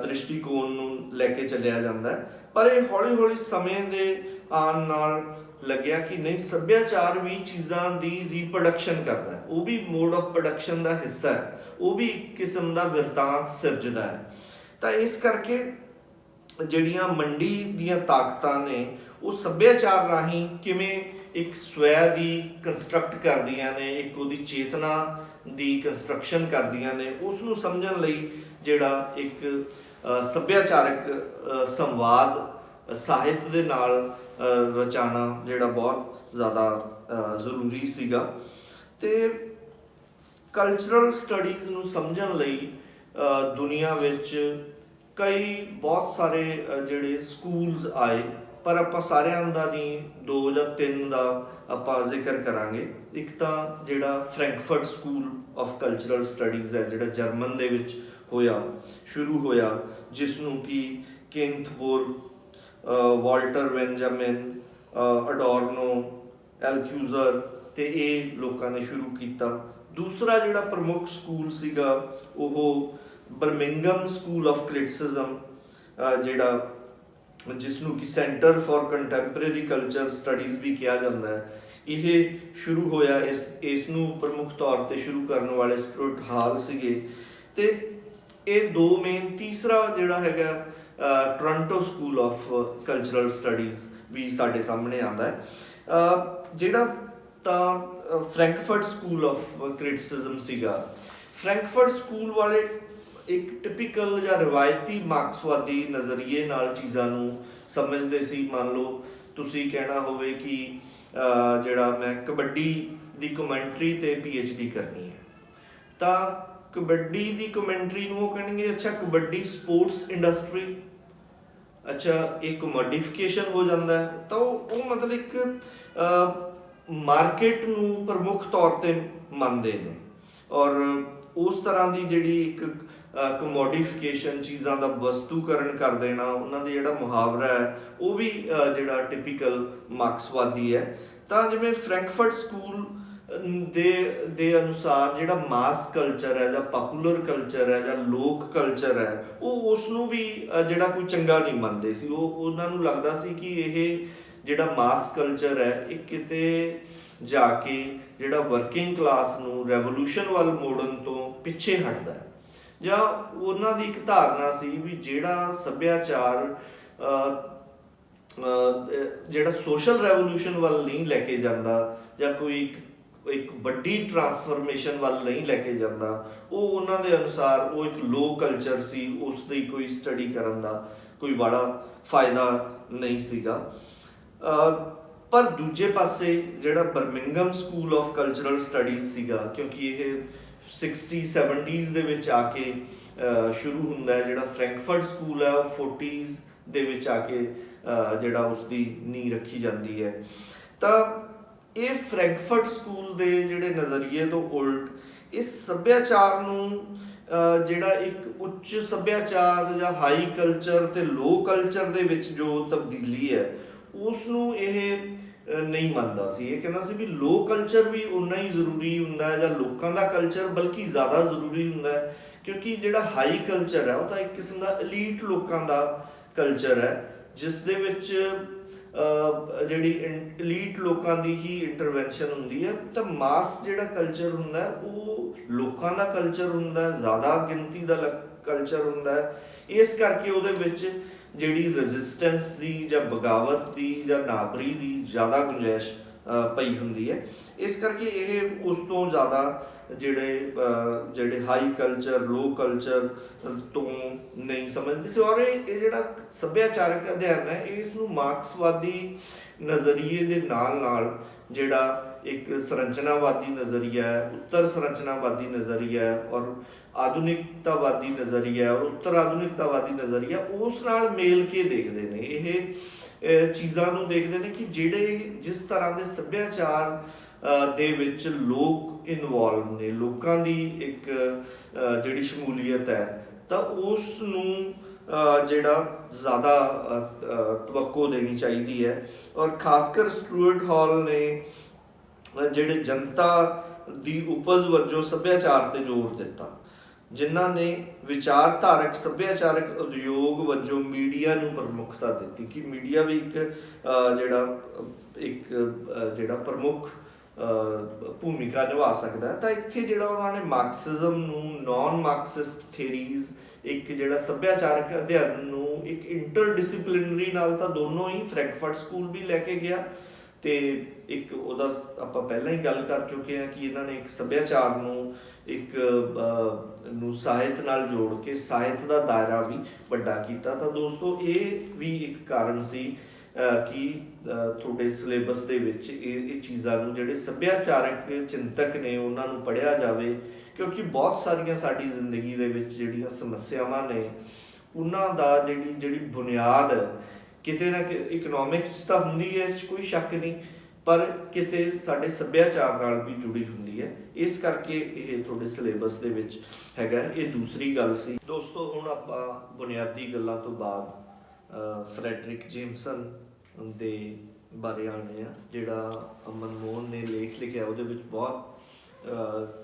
ਦ੍ਰਿਸ਼ਟੀਕੋਣ ਨੂੰ ਲੈ ਕੇ ਚੱਲਿਆ ਜਾਂਦਾ ਹੈ। ਪਰ ਇਹ ਹੌਲੀ ਹੌਲੀ ਸਮੇਂ ਦੇ ਆਉਣ ਨਾਲ ਲੱਗਿਆ ਕਿ ਨਹੀਂ, ਸੱਭਿਆਚਾਰ ਵੀ ਚੀਜ਼ਾਂ ਦੀ ਰੀਪਰੋਡਕਸ਼ਨ ਕਰਦਾ ਹੈ, ਉਹ ਵੀ ਮੋਡ ਆਫ ਪ੍ਰੋਡਕਸ਼ਨ ਦਾ ਹਿੱਸਾ ਹੈ, ਉਹ ਵੀ ਇੱਕ ਕਿਸਮ ਦਾ ਬਿਰਤਾਂਤ ਸਿਰਜਦਾ ਹੈ। ਤਾਂ ਇਸ ਕਰਕੇ ਜਿਹੜੀਆਂ ਮੰਡੀ ਦੀਆਂ ਤਾਕਤਾਂ ਨੇ ਉਹ ਸੱਭਿਆਚਾਰ ਰਾਹੀਂ ਕਿਵੇਂ ਇੱਕ ਸਵੈ ਦੀ ਕੰਸਟਰਕਟ ਕਰਦੀਆਂ ਨੇ, ਇੱਕ ਉਹਦੀ ਚੇਤਨਾ ਦੀ ਕੰਸਟਰਕਸ਼ਨ ਕਰਦੀਆਂ ਨੇ, ਉਸ ਨੂੰ ਸਮਝਣ ਲਈ ਜਿਹੜਾ ਇੱਕ ਸੱਭਿਆਚਾਰਕ ਸੰਵਾਦ ਸਾਹਿਤ ਦੇ ਨਾਲ ਰਚਾਉਣਾ ਜਿਹੜਾ ਬਹੁਤ ਜ਼ਿਆਦਾ ਜ਼ਰੂਰੀ ਸੀਗਾ। ਅਤੇ ਕਲਚਰਲ ਸਟੱਡੀਜ਼ ਨੂੰ ਸਮਝਣ ਲਈ ਦੁਨੀਆ ਵਿੱਚ ਬਹੁਤ ਸਾਰੇ ਜਿਹੜੇ ਸਕੂਲਸ ਆਏ, ਪਰ ਆਪਾਂ ਸਾਰਿਆਂ ਦਾ ਨਹੀਂ, 2 ਜਾਂ 3 ਦਾ ਆਪਾਂ ਜ਼ਿਕਰ ਕਰਾਂਗੇ। ਇੱਕ ਤਾਂ ਜਿਹੜਾ Frankfurt school of cultural studies ਹੈ, ਜਿਹੜਾ ਜਰਮਨ ਦੇ ਵਿੱਚ ਸ਼ੁਰੂ ਹੋਇਆ, ਜਿਸ ਨੂੰ ਕਿ ਕਿੰਥਬੋਰ, ਵਾਲਟਰ ਬੈਂਜਾਮਿਨ, ਅਡੋਰਨੋ, ਐਲਥਿਊਜ਼ਰ ਤੇ ਇਹ ਲੋਕਾਂ ਨੇ ਸ਼ੁਰੂ ਕੀਤਾ। ਦੂਸਰਾ ਜਿਹੜਾ ਪ੍ਰਮੁੱਖ ਸਕੂਲ ਸੀਗਾ ਉਹ ਬਰਮਿੰਘਮ ਸਕੂਲ ਆਫ ਕ੍ਰਿਟਿਸਿਜ਼ਮ, ਜਿਹੜਾ ਜਿਸ ਨੂੰ ਕਿ centre for contemporary culture studies ਵੀ ਕਿਹਾ ਜਾਂਦਾ ਹੈ, ਇਹ ਸ਼ੁਰੂ ਹੋਇਆ। ਇਸ ਨੂੰ ਪ੍ਰਮੁੱਖ ਤੌਰ 'ਤੇ ਸ਼ੁਰੂ ਕਰਨ ਵਾਲੇ ਸਟੂਅਰਟ ਹਾਲ ਸੀਗੇ। ਅਤੇ ਇਹ 2 ਮੇਨ। ਤੀਸਰਾ ਜਿਹੜਾ ਹੈਗਾ Toronto school of cultural studies ਵੀ ਸਾਡੇ ਸਾਹਮਣੇ ਆਉਂਦਾ ਹੈ। ਜਿਹੜਾ ਤਾਂ ਫਰੈਂਕਫਰਟ ਸਕੂਲ ਆਫ ਕ੍ਰਿਟਿਸਿਜ਼ਮ ਸੀਗਾ, ਫਰੈਂਕਫਰਟ ਸਕੂਲ ਵਾਲੇ ਇੱਕ ਟਿਪੀਕਲ ਜਾਂ ਰਿਵਾਇਤੀ ਮਾਰਕਸਵਾਦੀ ਨਜ਼ਰੀਏ ਨਾਲ ਚੀਜ਼ਾਂ ਨੂੰ ਸਮਝਦੇ ਸੀ। ਮੰਨ ਲਓ ਤੁਸੀਂ ਕਹਿਣਾ ਹੋਵੇ ਕਿ ਜਿਹੜਾ ਮੈਂ ਕਬੱਡੀ ਦੀ ਕਮੈਂਟਰੀ 'ਤੇ PhD ਕਰਨੀ ਹੈ, ਤਾਂ ਕਬੱਡੀ ਦੀ ਕਮੈਂਟਰੀ ਨੂੰ ਉਹ ਕਹਿਣਗੇ ਅੱਛਾ ਕਬੱਡੀ ਸਪੋਰਟਸ ਇੰਡਸਟਰੀ, ਅੱਛਾ ਇੱਕ ਮੋਡੀਫਿਕੇਸ਼ਨ ਹੋ ਜਾਂਦਾ ਹੈ। ਤਾਂ ਉਹ ਮਤਲਬ ਇੱਕ ਮਾਰਕੀਟ ਨੂੰ ਪ੍ਰਮੁੱਖ ਤੌਰ 'ਤੇ ਮੰਨਦੇ ਨੇ, ਔਰ ਉਸ ਤਰ੍ਹਾਂ ਦੀ ਜਿਹੜੀ ਇੱਕ ਕਮੋਡੀਫਿਕੇਸ਼ਨ, ਚੀਜ਼ਾਂ ਦਾ ਵਸਤੂਕਰਨ ਕਰ ਦੇਣਾ, ਉਹਨਾਂ ਦਾ ਜਿਹੜਾ ਮੁਹਾਵਰਾ ਹੈ ਉਹ ਵੀ ਜਿਹੜਾ ਟਿਪੀਕਲ ਮਾਰਕਸਵਾਦੀ ਹੈ। ਤਾਂ ਜਿਵੇਂ ਫਰੈਂਕਫਰਟ ਸਕੂਲ ਦੇ ਅਨੁਸਾਰ ਜਿਹੜਾ ਮਾਸ ਕਲਚਰ ਹੈ ਜਾਂ ਪਪੂਲਰ ਕਲਚਰ ਹੈ ਜਾਂ ਲੋਕ ਕਲਚਰ ਹੈ ਉਹ ਉਸ ਨੂੰ ਵੀ ਜਿਹੜਾ ਕੋਈ ਚੰਗਾ ਨਹੀਂ ਮੰਨਦੇ ਸੀ। ਉਹਨਾਂ ਨੂੰ ਲੱਗਦਾ ਸੀ ਕਿ ਇਹ ਜਿਹੜਾ ਮਾਸ ਕਲਚਰ ਹੈ ਇਹ ਕਿਤੇ ਜਾ ਕੇ ਜਿਹੜਾ ਵਰਕਿੰਗ ਕਲਾਸ ਨੂੰ ਰੈਵੋਲੂਸ਼ਨ ਵੱਲ ਮੋੜਨ ਤੋਂ ਪਿੱਛੇ ਹਟਦਾ ਹੈ, ਜਾਂ ਉਹਨਾਂ ਦੀ ਇੱਕ ਧਾਰਨਾ ਸੀ ਵੀ ਜਿਹੜਾ ਸੱਭਿਆਚਾਰ ਜਿਹੜਾ ਸੋਸ਼ਲ ਰੈਵੋਲੂਸ਼ਨ ਵੱਲ ਨਹੀਂ ਲੈ ਕੇ ਜਾਂਦਾ ਜਾਂ ਕੋਈ ਇੱਕ ਵੱਡੀ ਟਰਾਂਸਫਰਮੇਸ਼ਨ ਵੱਲ ਨਹੀਂ ਲੈ ਕੇ ਜਾਂਦਾ, ਉਹ ਉਹਨਾਂ ਦੇ ਅਨੁਸਾਰ ਉਹ ਇੱਕ ਲੋ ਕਲਚਰ ਸੀ, ਉਸ ਦੀ ਕੋਈ ਸਟੱਡੀ ਕਰਨ ਦਾ ਕੋਈ ਬੜਾ ਫਾਇਦਾ ਨਹੀਂ ਸੀਗਾ। ਪਰ ਦੂਜੇ ਪਾਸੇ ਜਿਹੜਾ Birmingham school of cultural studies ਸੀਗਾ, ਕਿਉਂਕਿ ਇਹ 60-70s ਦੇ ਵਿੱਚ ਆ ਕੇ ਸ਼ੁਰੂ ਹੁੰਦਾ ਹੈ, ਜਿਹੜਾ ਫਰੈਂਕਫਰਟ ਸਕੂਲ ਹੈ ਉਹ 40s ਦੇ ਵਿੱਚ ਆ ਕੇ ਜਿਹੜਾ ਉਸਦੀ ਨੀਂਹ ਰੱਖੀ ਜਾਂਦੀ ਹੈ। ਤਾਂ ਇਹ ਫਰੈਂਕਫਰਟ ਸਕੂਲ ਦੇ ਜਿਹੜੇ ਨਜ਼ਰੀਏ ਤੋਂ ਉਲਟ ਇਸ ਸੱਭਿਆਚਾਰ ਨੂੰ ਜਿਹੜਾ ਇੱਕ ਉੱਚ ਸੱਭਿਆਚਾਰ ਜਾਂ ਹਾਈ ਕਲਚਰ ਤੇ ਲੋ ਕਲਚਰ ਦੇ ਵਿੱਚ ਜੋ ਤਬਦੀਲੀ ਹੈ ਉਸ ਨੂੰ ਇਹ ਨਹੀਂ ਮੰਨਦਾ ਸੀ। ਇਹ ਕਹਿੰਦਾ ਸੀ ਵੀ ਲੋ ਕਲਚਰ ਵੀ ਉਨਾ ਹੀ ਜ਼ਰੂਰੀ ਹੁੰਦਾ ਹੈ, ਜਾਂ ਲੋਕਾਂ ਦਾ ਕਲਚਰ ਬਲਕਿ ਜ਼ਿਆਦਾ ਜ਼ਰੂਰੀ ਹੁੰਦਾ ਹੈ, ਕਿਉਂਕਿ ਜਿਹੜਾ ਹਾਈ ਕਲਚਰ ਹੈ ਉਹ ਤਾਂ ਇੱਕ ਕਿਸਮ ਦਾ ਐਲੀਟ ਲੋਕਾਂ ਦਾ ਕਲਚਰ ਹੈ, ਜਿਸ ਦੇ ਵਿੱਚ ਜਿਹੜੀ ਐਲੀਟ ਲੋਕਾਂ ਦੀ ਹੀ ਇੰਟਰਵੈਂਸ਼ਨ ਹੁੰਦੀ ਹੈ। ਤਾਂ ਮਾਸ ਜਿਹੜਾ ਕਲਚਰ ਹੁੰਦਾ ਹੈ ਉਹ ਲੋਕਾਂ ਦਾ ਕਲਚਰ ਹੁੰਦਾ ਹੈ, ਜ਼ਿਆਦਾ ਗਿਣਤੀ ਦਾ ਕਲਚਰ ਹੁੰਦਾ ਹੈ। ਇਸ ਕਰਕੇ ਉਹਦੇ ਵਿੱਚ ਜਿਹੜੀ ਰੈਜ਼ਿਸਟੈਂਸ ਦੀ ਜਾਂ ਬਗਾਵਤ ਦੀ ਜਾਂ ਨਾਬਰੀ ਦੀ ਜ਼ਿਆਦਾ ਗੁੰਜਾਇਸ਼ ਪਈ ਹੁੰਦੀ ਹੈ। ਇਸ ਕਰਕੇ ਇਹ ਉਸ ਤੋਂ ਜ਼ਿਆਦਾ ਜਿਹੜੇ ਹਾਈ ਕਲਚਰ ਲੋ ਕਲਚਰ ਤੋਂ ਨਹੀਂ ਸਮਝਦੇ ਸੀ। ਔਰ ਇਹ ਜਿਹੜਾ ਸੱਭਿਆਚਾਰਕ ਅਧਿਐਨ ਹੈ ਇਸ ਨੂੰ ਮਾਰਕਸਵਾਦੀ ਨਜ਼ਰੀਏ ਦੇ ਨਾਲ ਨਾਲ ਜਿਹੜਾ ਇੱਕ ਸੰਰਚਨਾਵਾਦੀ ਨਜ਼ਰੀਆ ਹੈ, ਉੱਤਰ ਸੰਰਚਨਾਵਾਦੀ ਨਜ਼ਰੀਆ ਹੈ, ਔਰ ਆਧੁਨਿਕਤਾਵਾਦੀ ਨਜ਼ਰੀਆ ਔਰ ਉੱਤਰ ਆਧੁਨਿਕਤਾਵਾਦੀ ਨਜ਼ਰੀਆ ਉਸ ਨਾਲ ਮੇਲ ਕੇ ਦੇਖਦੇ ਨੇ। ਇਹ ਚੀਜ਼ਾਂ ਨੂੰ ਦੇਖਦੇ ਨੇ ਕਿ ਜਿਸ ਤਰ੍ਹਾਂ ਦੇ ਸੱਭਿਆਚਾਰ ਦੇ ਵਿੱਚ ਲੋਕ ਇਨਵੋਲਵ ਨੇ, ਲੋਕਾਂ ਦੀ ਇੱਕ ਜਿਹੜੀ ਸ਼ਮੂਲੀਅਤ ਹੈ, ਤਾਂ ਉਸ ਨੂੰ ਜਿਹੜਾ ਜ਼ਿਆਦਾ ਤਵੱਕੋ ਦੇਣੀ ਚਾਹੀਦੀ ਹੈ। ਔਰ ਖਾਸ ਕਰ ਸਟੂਅਰਟ ਹਾਲ ਨੇ ਜਿਹੜੇ ਜਨਤਾ ਦੀ ਉਪਜ ਵਜੋਂ ਸੱਭਿਆਚਾਰ ਤੇ ਜ਼ੋਰ ਦਿੱਤਾ, ਜਿਨ੍ਹਾਂ ਨੇ ਵਿਚਾਰਧਾਰਕ ਸੱਭਿਆਚਾਰਕ ਉਦਯੋਗ ਵਜੋਂ ਮੀਡੀਆ ਨੂੰ ਪ੍ਰਮੁੱਖਤਾ ਦਿੱਤੀ ਕਿ ਮੀਡੀਆ ਵੀ ਜਿਹੜਾ ਪ੍ਰਮੁੱਖ ਭੂਮਿਕਾ ਨਿਭਾ ਸਕਦਾ ਹੈ। ਤਾਂ ਇੱਥੇ ਜਿਹੜਾ ਉਹਨਾਂ ਨੇ ਮਾਰਕਸਿਜ਼ਮ ਨੂੰ, ਨੌਨ ਮਾਰਕਸਿਸਟ ਥਿਊਰੀਜ਼, ਇੱਕ ਜਿਹੜਾ ਸੱਭਿਆਚਾਰਕ ਅਧਿਐਨ ਨੂੰ ਇੱਕ ਇੰਟਰਡਿਸਪਲਿਨਰੀ ਨਾਲ ਤਾਂ ਦੋਨੋਂ ਹੀ ਫਰੈਂਕਫਰਟ ਸਕੂਲ ਵੀ ਲੈ ਕੇ ਗਿਆ, ਤੇ ਇੱਕ ਉਹਦਾ ਆਪਾਂ ਪਹਿਲਾਂ ਹੀ ਗੱਲ ਕਰ ਚੁੱਕੇ ਹਾਂ ਕਿ ਇਹਨਾਂ ਨੇ ਇੱਕ ਸੱਭਿਆਚਾਰ ਨੂੰ ਨੂੰ ਸਾਹਿਤ ਨਾਲ ਜੋੜ ਕੇ ਸਾਹਿਤ ਦਾ ਦਾਇਰਾ ਵੀ ਵੱਡਾ ਕੀਤਾ। ਤਾਂ ਦੋਸਤੋ ਇਹ ਵੀ ਇੱਕ ਕਾਰਨ ਸੀ ਕਿ ਤੁਹਾਡੇ ਸਿਲੇਬਸ ਦੇ ਵਿੱਚ ਇਹ ਚੀਜ਼ਾਂ ਨੂੰ, ਜਿਹੜੇ ਸੱਭਿਆਚਾਰਕ ਚਿੰਤਕ ਨੇ ਉਹਨਾਂ ਨੂੰ ਪੜ੍ਹਿਆ ਜਾਵੇ, ਕਿਉਂਕਿ ਬਹੁਤ ਸਾਰੀਆਂ ਸਾਡੀ ਜ਼ਿੰਦਗੀ ਦੇ ਵਿੱਚ ਜਿਹੜੀਆਂ ਸਮੱਸਿਆਵਾਂ ਨੇ ਉਹਨਾਂ ਦਾ ਜਿਹੜੀ ਬੁਨਿਆਦ ਕਿਤੇ ਨਾ ਕਿਤੇ ਇਕਨੋਮਿਕਸ ਤਾਂ ਹੁੰਦੀ ਹੈ, ਇਸ 'ਚ ਕੋਈ ਸ਼ੱਕ ਨਹੀਂ, ਪਰ ਕਿਤੇ ਸਾਡੇ ਸੱਭਿਆਚਾਰ ਨਾਲ ਵੀ ਜੁੜੀ ਹੁੰਦੀ ਹੈ। ਇਸ ਕਰਕੇ ਇਹ ਤੁਹਾਡੇ ਸਿਲੇਬਸ ਦੇ ਵਿੱਚ ਹੈਗਾ। ਇਹ ਦੂਸਰੀ ਗੱਲ ਸੀ ਦੋਸਤੋ। ਹੁਣ ਆਪਾਂ ਬੁਨਿਆਦੀ ਗੱਲਾਂ ਤੋਂ ਬਾਅਦ ਫਰੈਡਰਿਕ ਜੇਮਸਨ ਦੇ ਬਾਰੇ ਆਉਂਦੇ ਆ। ਜਿਹੜਾ ਮਨਮੋਹਨ ਨੇ ਲੇਖ ਲਿਖਿਆ ਉਹਦੇ ਵਿੱਚ ਬਹੁਤ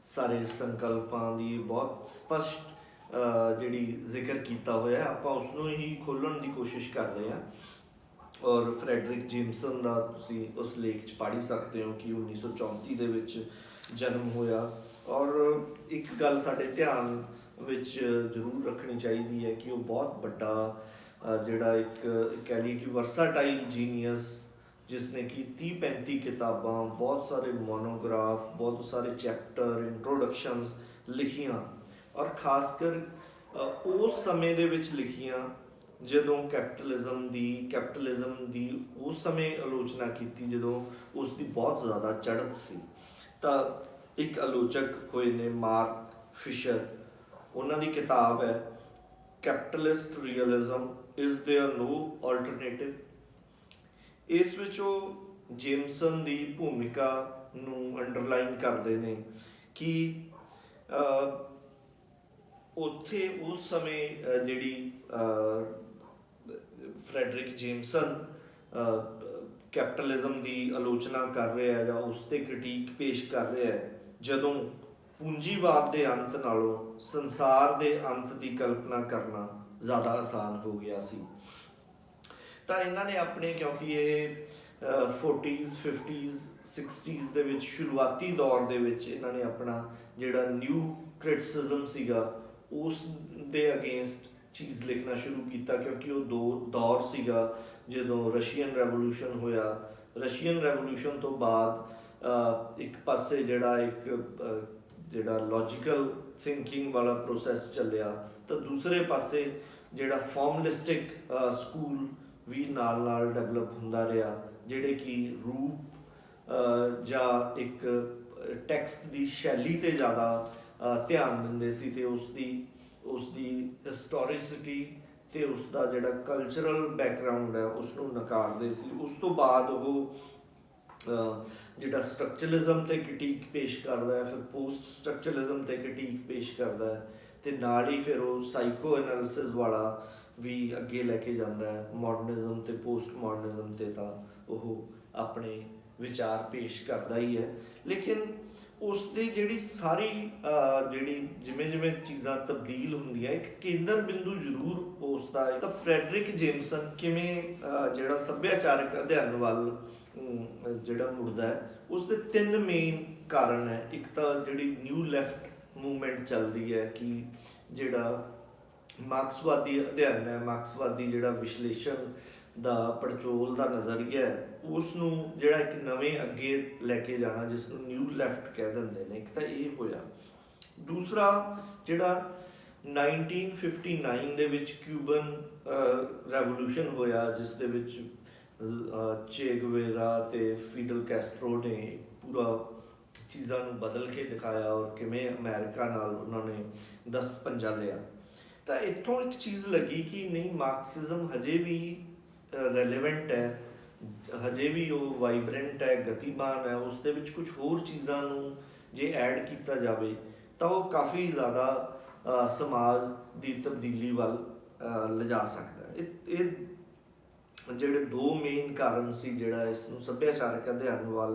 ਸਾਰੇ ਸੰਕਲਪਾਂ ਦੀ ਬਹੁਤ ਸਪਸ਼ਟ ਜਿਹੜੀ ਜ਼ਿਕਰ ਕੀਤਾ ਹੋਇਆ, ਆਪਾਂ ਉਸ ਨੂੰ ਹੀ ਖੋਲ੍ਹਣ ਦੀ ਕੋਸ਼ਿਸ਼ ਕਰਦੇ ਹਾਂ। ਔਰ ਫਰੈਡਰਿਕ ਜੇਮਸਨ ਦਾ ਤੁਸੀਂ ਉਸ ਲੇਖ 'ਚ ਪੜ੍ਹ ਹੀ ਸਕਦੇ ਹੋ ਕਿ 1934 ਦੇ ਵਿੱਚ ਜਨਮ ਹੋਇਆ। ਔਰ ਇੱਕ ਗੱਲ ਸਾਡੇ ਧਿਆਨ ਵਿੱਚ ਜ਼ਰੂਰ ਰੱਖਣੀ ਚਾਹੀਦੀ ਹੈ ਕਿ ਉਹ ਬਹੁਤ ਵੱਡਾ ਜਿਹੜਾ ਇੱਕ ਕਹਿ ਲਈਏ ਕਿ ਵਰਸਾਟਾਈਲ ਜੀਨੀਅਸ, ਜਿਸ ਨੇ ਕਿ 30-35 ਕਿਤਾਬਾਂ, ਬਹੁਤ ਸਾਰੇ ਮੋਨੋਗ੍ਰਾਫ, ਬਹੁਤ ਸਾਰੇ ਚੈਪਟਰ, ਇੰਟਰੋਡਕਸ਼ਨਸ ਲਿਖੀਆਂ, ਔਰ ਖਾਸ ਕਰ ਉਸ ਸਮੇਂ ਦੇ ਵਿੱਚ ਲਿਖੀਆਂ ਜਦੋਂ ਕੈਪੀਟਲਿਜ਼ਮ ਦੀ ਉਸ ਸਮੇਂ ਆਲੋਚਨਾ ਕੀਤੀ ਜਦੋਂ ਉਸ ਦੀ ਬਹੁਤ ਜ਼ਿਆਦਾ ਚੜ੍ਹਤ ਸੀ। ਤਾਂ ਇੱਕ ਆਲੋਚਕ ਹੋਏ ਨੇ ਮਾਰਕ ਫਿਸ਼ਰ, ਉਹਨਾਂ ਦੀ ਕਿਤਾਬ ਹੈ capitalist realism, is there no alternative. ਇਸ ਵਿੱਚ ਉਹ ਜੇਮਸਨ ਦੀ ਭੂਮਿਕਾ ਨੂੰ ਅੰਡਰਲਾਈਨ ਕਰਦੇ ਨੇ ਕਿ ਉੱਥੇ ਉਸ ਸਮੇਂ ਜਿਹੜੀ ਫਰੈਡਰਿਕ ਜੇਮਸਨ ਕੈਪੀਟਲਿਜ਼ਮ ਦੀ ਆਲੋਚਨਾ ਕਰ ਰਿਹਾ ਜਾਂ ਉਸ 'ਤੇ ਕ੍ਰਿਟੀਕ ਪੇਸ਼ ਕਰ ਰਿਹਾ ਹੈ, ਜਦੋਂ ਪੂੰਜੀਵਾਦ ਦੇ ਅੰਤ ਨਾਲੋਂ ਸੰਸਾਰ ਦੇ ਅੰਤ ਦੀ ਕਲਪਨਾ ਕਰਨਾ ਜ਼ਿਆਦਾ ਆਸਾਨ ਹੋ ਗਿਆ ਸੀ। ਤਾਂ ਇਹਨਾਂ ਨੇ ਆਪਣੇ, ਕਿਉਂਕਿ ਇਹ 40s 50s 60s ਦੇ ਵਿੱਚ ਸ਼ੁਰੂਆਤੀ ਦੌਰ ਦੇ ਵਿੱਚ ਇਹਨਾਂ ਨੇ ਆਪਣਾ ਜਿਹੜਾ ਨਿਊ ਕ੍ਰਿਟਿਸਿਜ਼ਮ ਸੀਗਾ ਉਸ ਦੇ ਅਗੇਂਸਟ ਚੀਜ਼ ਲਿਖਣਾ ਸ਼ੁਰੂ ਕੀਤਾ, ਕਿਉਂਕਿ ਉਹ ਦੌਰ ਸੀਗਾ ਜਦੋਂ ਰਸ਼ੀਅਨ ਰੈਵੋਲੂਸ਼ਨ ਹੋਇਆ। ਰਸ਼ੀਅਨ ਰੈਵੋਲੂਸ਼ਨ ਤੋਂ ਬਾਅਦ ਇੱਕ ਪਾਸੇ ਜਿਹੜਾ ਲੌਜੀਕਲ ਥਿੰਕਿੰਗ ਵਾਲਾ ਪ੍ਰੋਸੈਸ ਚੱਲਿਆ, ਤਾਂ ਦੂਸਰੇ ਪਾਸੇ ਜਿਹੜਾ ਫਾਰਮਲਿਸਟਿਕ ਸਕੂਲ ਵੀ ਨਾਲ ਨਾਲ ਡਿਵੈਲਪ ਹੁੰਦਾ ਰਿਹਾ, ਜਿਹੜੇ ਕਿ ਰੂਪ ਜਾਂ ਇੱਕ ਟੈਕਸਟ ਦੀ ਸ਼ੈਲੀ 'ਤੇ ਜ਼ਿਆਦਾ ਧਿਆਨ ਦਿੰਦੇ ਸੀ, ਅਤੇ ਉਸ ਦੀ ਹਿਸਟੋਰੀਸਿਟੀ ਅਤੇ ਉਸ ਦਾ ਜਿਹੜਾ ਕਲਚਰਲ ਬੈਕਗਰਾਊਂਡ ਹੈ ਉਸ ਨੂੰ ਨਕਾਰਦੇ ਸੀ। ਉਸ ਤੋਂ ਬਾਅਦ ਉਹ ਜਿਹੜਾ ਸਟਰਕਚਰਲਿਜ਼ਮ 'ਤੇ ਕ੍ਰਿਟੀਕ ਪੇਸ਼ ਕਰਦਾ ਹੈ, ਫਿਰ ਪੋਸਟ ਸਟਰਕਚਰਲਿਜ਼ਮ 'ਤੇ ਕ੍ਰਿਟੀਕ ਪੇਸ਼ ਕਰਦਾ ਹੈ, ਅਤੇ ਨਾਲ ਹੀ ਫਿਰ ਉਹ ਸਾਈਕੋ ਐਨਾਲਿਸਿਸ ਵਾਲਾ ਵੀ ਅੱਗੇ ਲੈ ਕੇ ਜਾਂਦਾ ਹੈ। ਮਾਡਰਨਿਜ਼ਮ ਅਤੇ ਪੋਸਟ ਮਾਡਰਨਿਜ਼ਮ 'ਤੇ ਤਾਂ ਉਹ ਆਪਣੇ ਵਿਚਾਰ ਪੇਸ਼ ਕਰਦਾ ਹੀ ਹੈ, ਲੇਕਿਨ ਉਸ ਦੀ ਜਿਹੜੀ ਸਾਰੀ ਜਿਵੇਂ ਜਿਵੇਂ ਚੀਜ਼ਾਂ ਤਬਦੀਲ ਹੁੰਦੀਆਂ, ਇੱਕ ਕੇਂਦਰ ਬਿੰਦੂ ਜ਼ਰੂਰ ਉਸਦਾ ਹੈ। ਤਾਂ ਫਰੈਡਰਿਕ ਜੇਮਸਨ ਕਿਵੇਂ ਜਿਹੜਾ ਸੱਭਿਆਚਾਰਕ ਅਧਿਐਨ ਵੱਲ ਜਿਹੜਾ ਮੁੜਦਾ ਹੈ, ਉਸ ਦੇ 3 ਮੇਨ ਕਾਰਨ ਹੈ। ਇੱਕ ਤਾਂ ਜਿਹੜੀ ਨਿਊ ਲੈਫਟ ਮੂਵਮੈਂਟ ਚੱਲਦੀ ਹੈ, ਕਿ ਜਿਹੜਾ ਮਾਰਕਸਵਾਦੀ ਅਧਿਐਨ ਹੈ, ਮਾਰਕਸਵਾਦੀ ਜਿਹੜਾ ਵਿਸ਼ਲੇਸ਼ਣ ਦਾ ਪੜਚੋਲ ਦਾ ਨਜ਼ਰੀਆ ਹੈ, ਉਸ ਨੂੰ ਜਿਹੜਾ ਇੱਕ ਨਵੇਂ ਅੱਗੇ ਲੈ ਕੇ ਜਾਣਾ, ਜਿਸ ਨੂੰ ਨਿਊ ਲੈਫਟ ਕਹਿ ਦਿੰਦੇ ਨੇ। ਇੱਕ ਤਾਂ ਇਹ ਹੋਇਆ। ਦੂਸਰਾ ਜਿਹੜਾ 1959 ਦੇ ਵਿੱਚ ਕਿਊਬਨ ਰੈਵੋਲੂਸ਼ਨ ਹੋਇਆ, ਜਿਸ ਦੇ ਵਿੱਚ ਚੇ ਗੁਵੇਰਾ ਅਤੇ ਫਿਡਲ ਕੈਸਟਰੋ ਨੇ ਪੂਰਾ ਚੀਜ਼ਾਂ ਨੂੰ ਬਦਲ ਕੇ ਦਿਖਾਇਆ, ਔਰ ਕਿਵੇਂ ਅਮਰੀਕਾ ਨਾਲ ਉਹਨਾਂ ਨੇ ਦਸਤ ਪੰਜਾ ਲਿਆ। ਤਾਂ ਇੱਥੋਂ ਇੱਕ ਚੀਜ਼ ਲੱਗੀ ਕਿ ਨਹੀਂ, ਮਾਰਕਸਿਜ਼ਮ ਹਜੇ ਵੀ ਰੈਲੇਵੈਂਟ ਹੈ, ਹਜੇ ਵੀ ਉਹ ਵਾਈਬਰੈਂਟ ਹੈ, ਗਤੀਮਾਨ ਹੈ। ਉਸ ਦੇ ਵਿੱਚ ਕੁਝ ਹੋਰ ਚੀਜ਼ਾਂ ਨੂੰ ਜੇ ਐਡ ਕੀਤਾ ਜਾਵੇ ਤਾਂ ਉਹ ਕਾਫੀ ਜ਼ਿਆਦਾ ਸਮਾਜ ਦੀ ਤਬਦੀਲੀ ਵੱਲ ਲਿਜਾ ਸਕਦਾ ਹੈ। ਇਹ ਜਿਹੜੇ 2 ਮੇਨ ਕਾਰਨ ਸੀ ਜਿਹੜਾ ਇਸ ਨੂੰ ਸੱਭਿਆਚਾਰਕ ਅਧਿਐਨ ਵੱਲ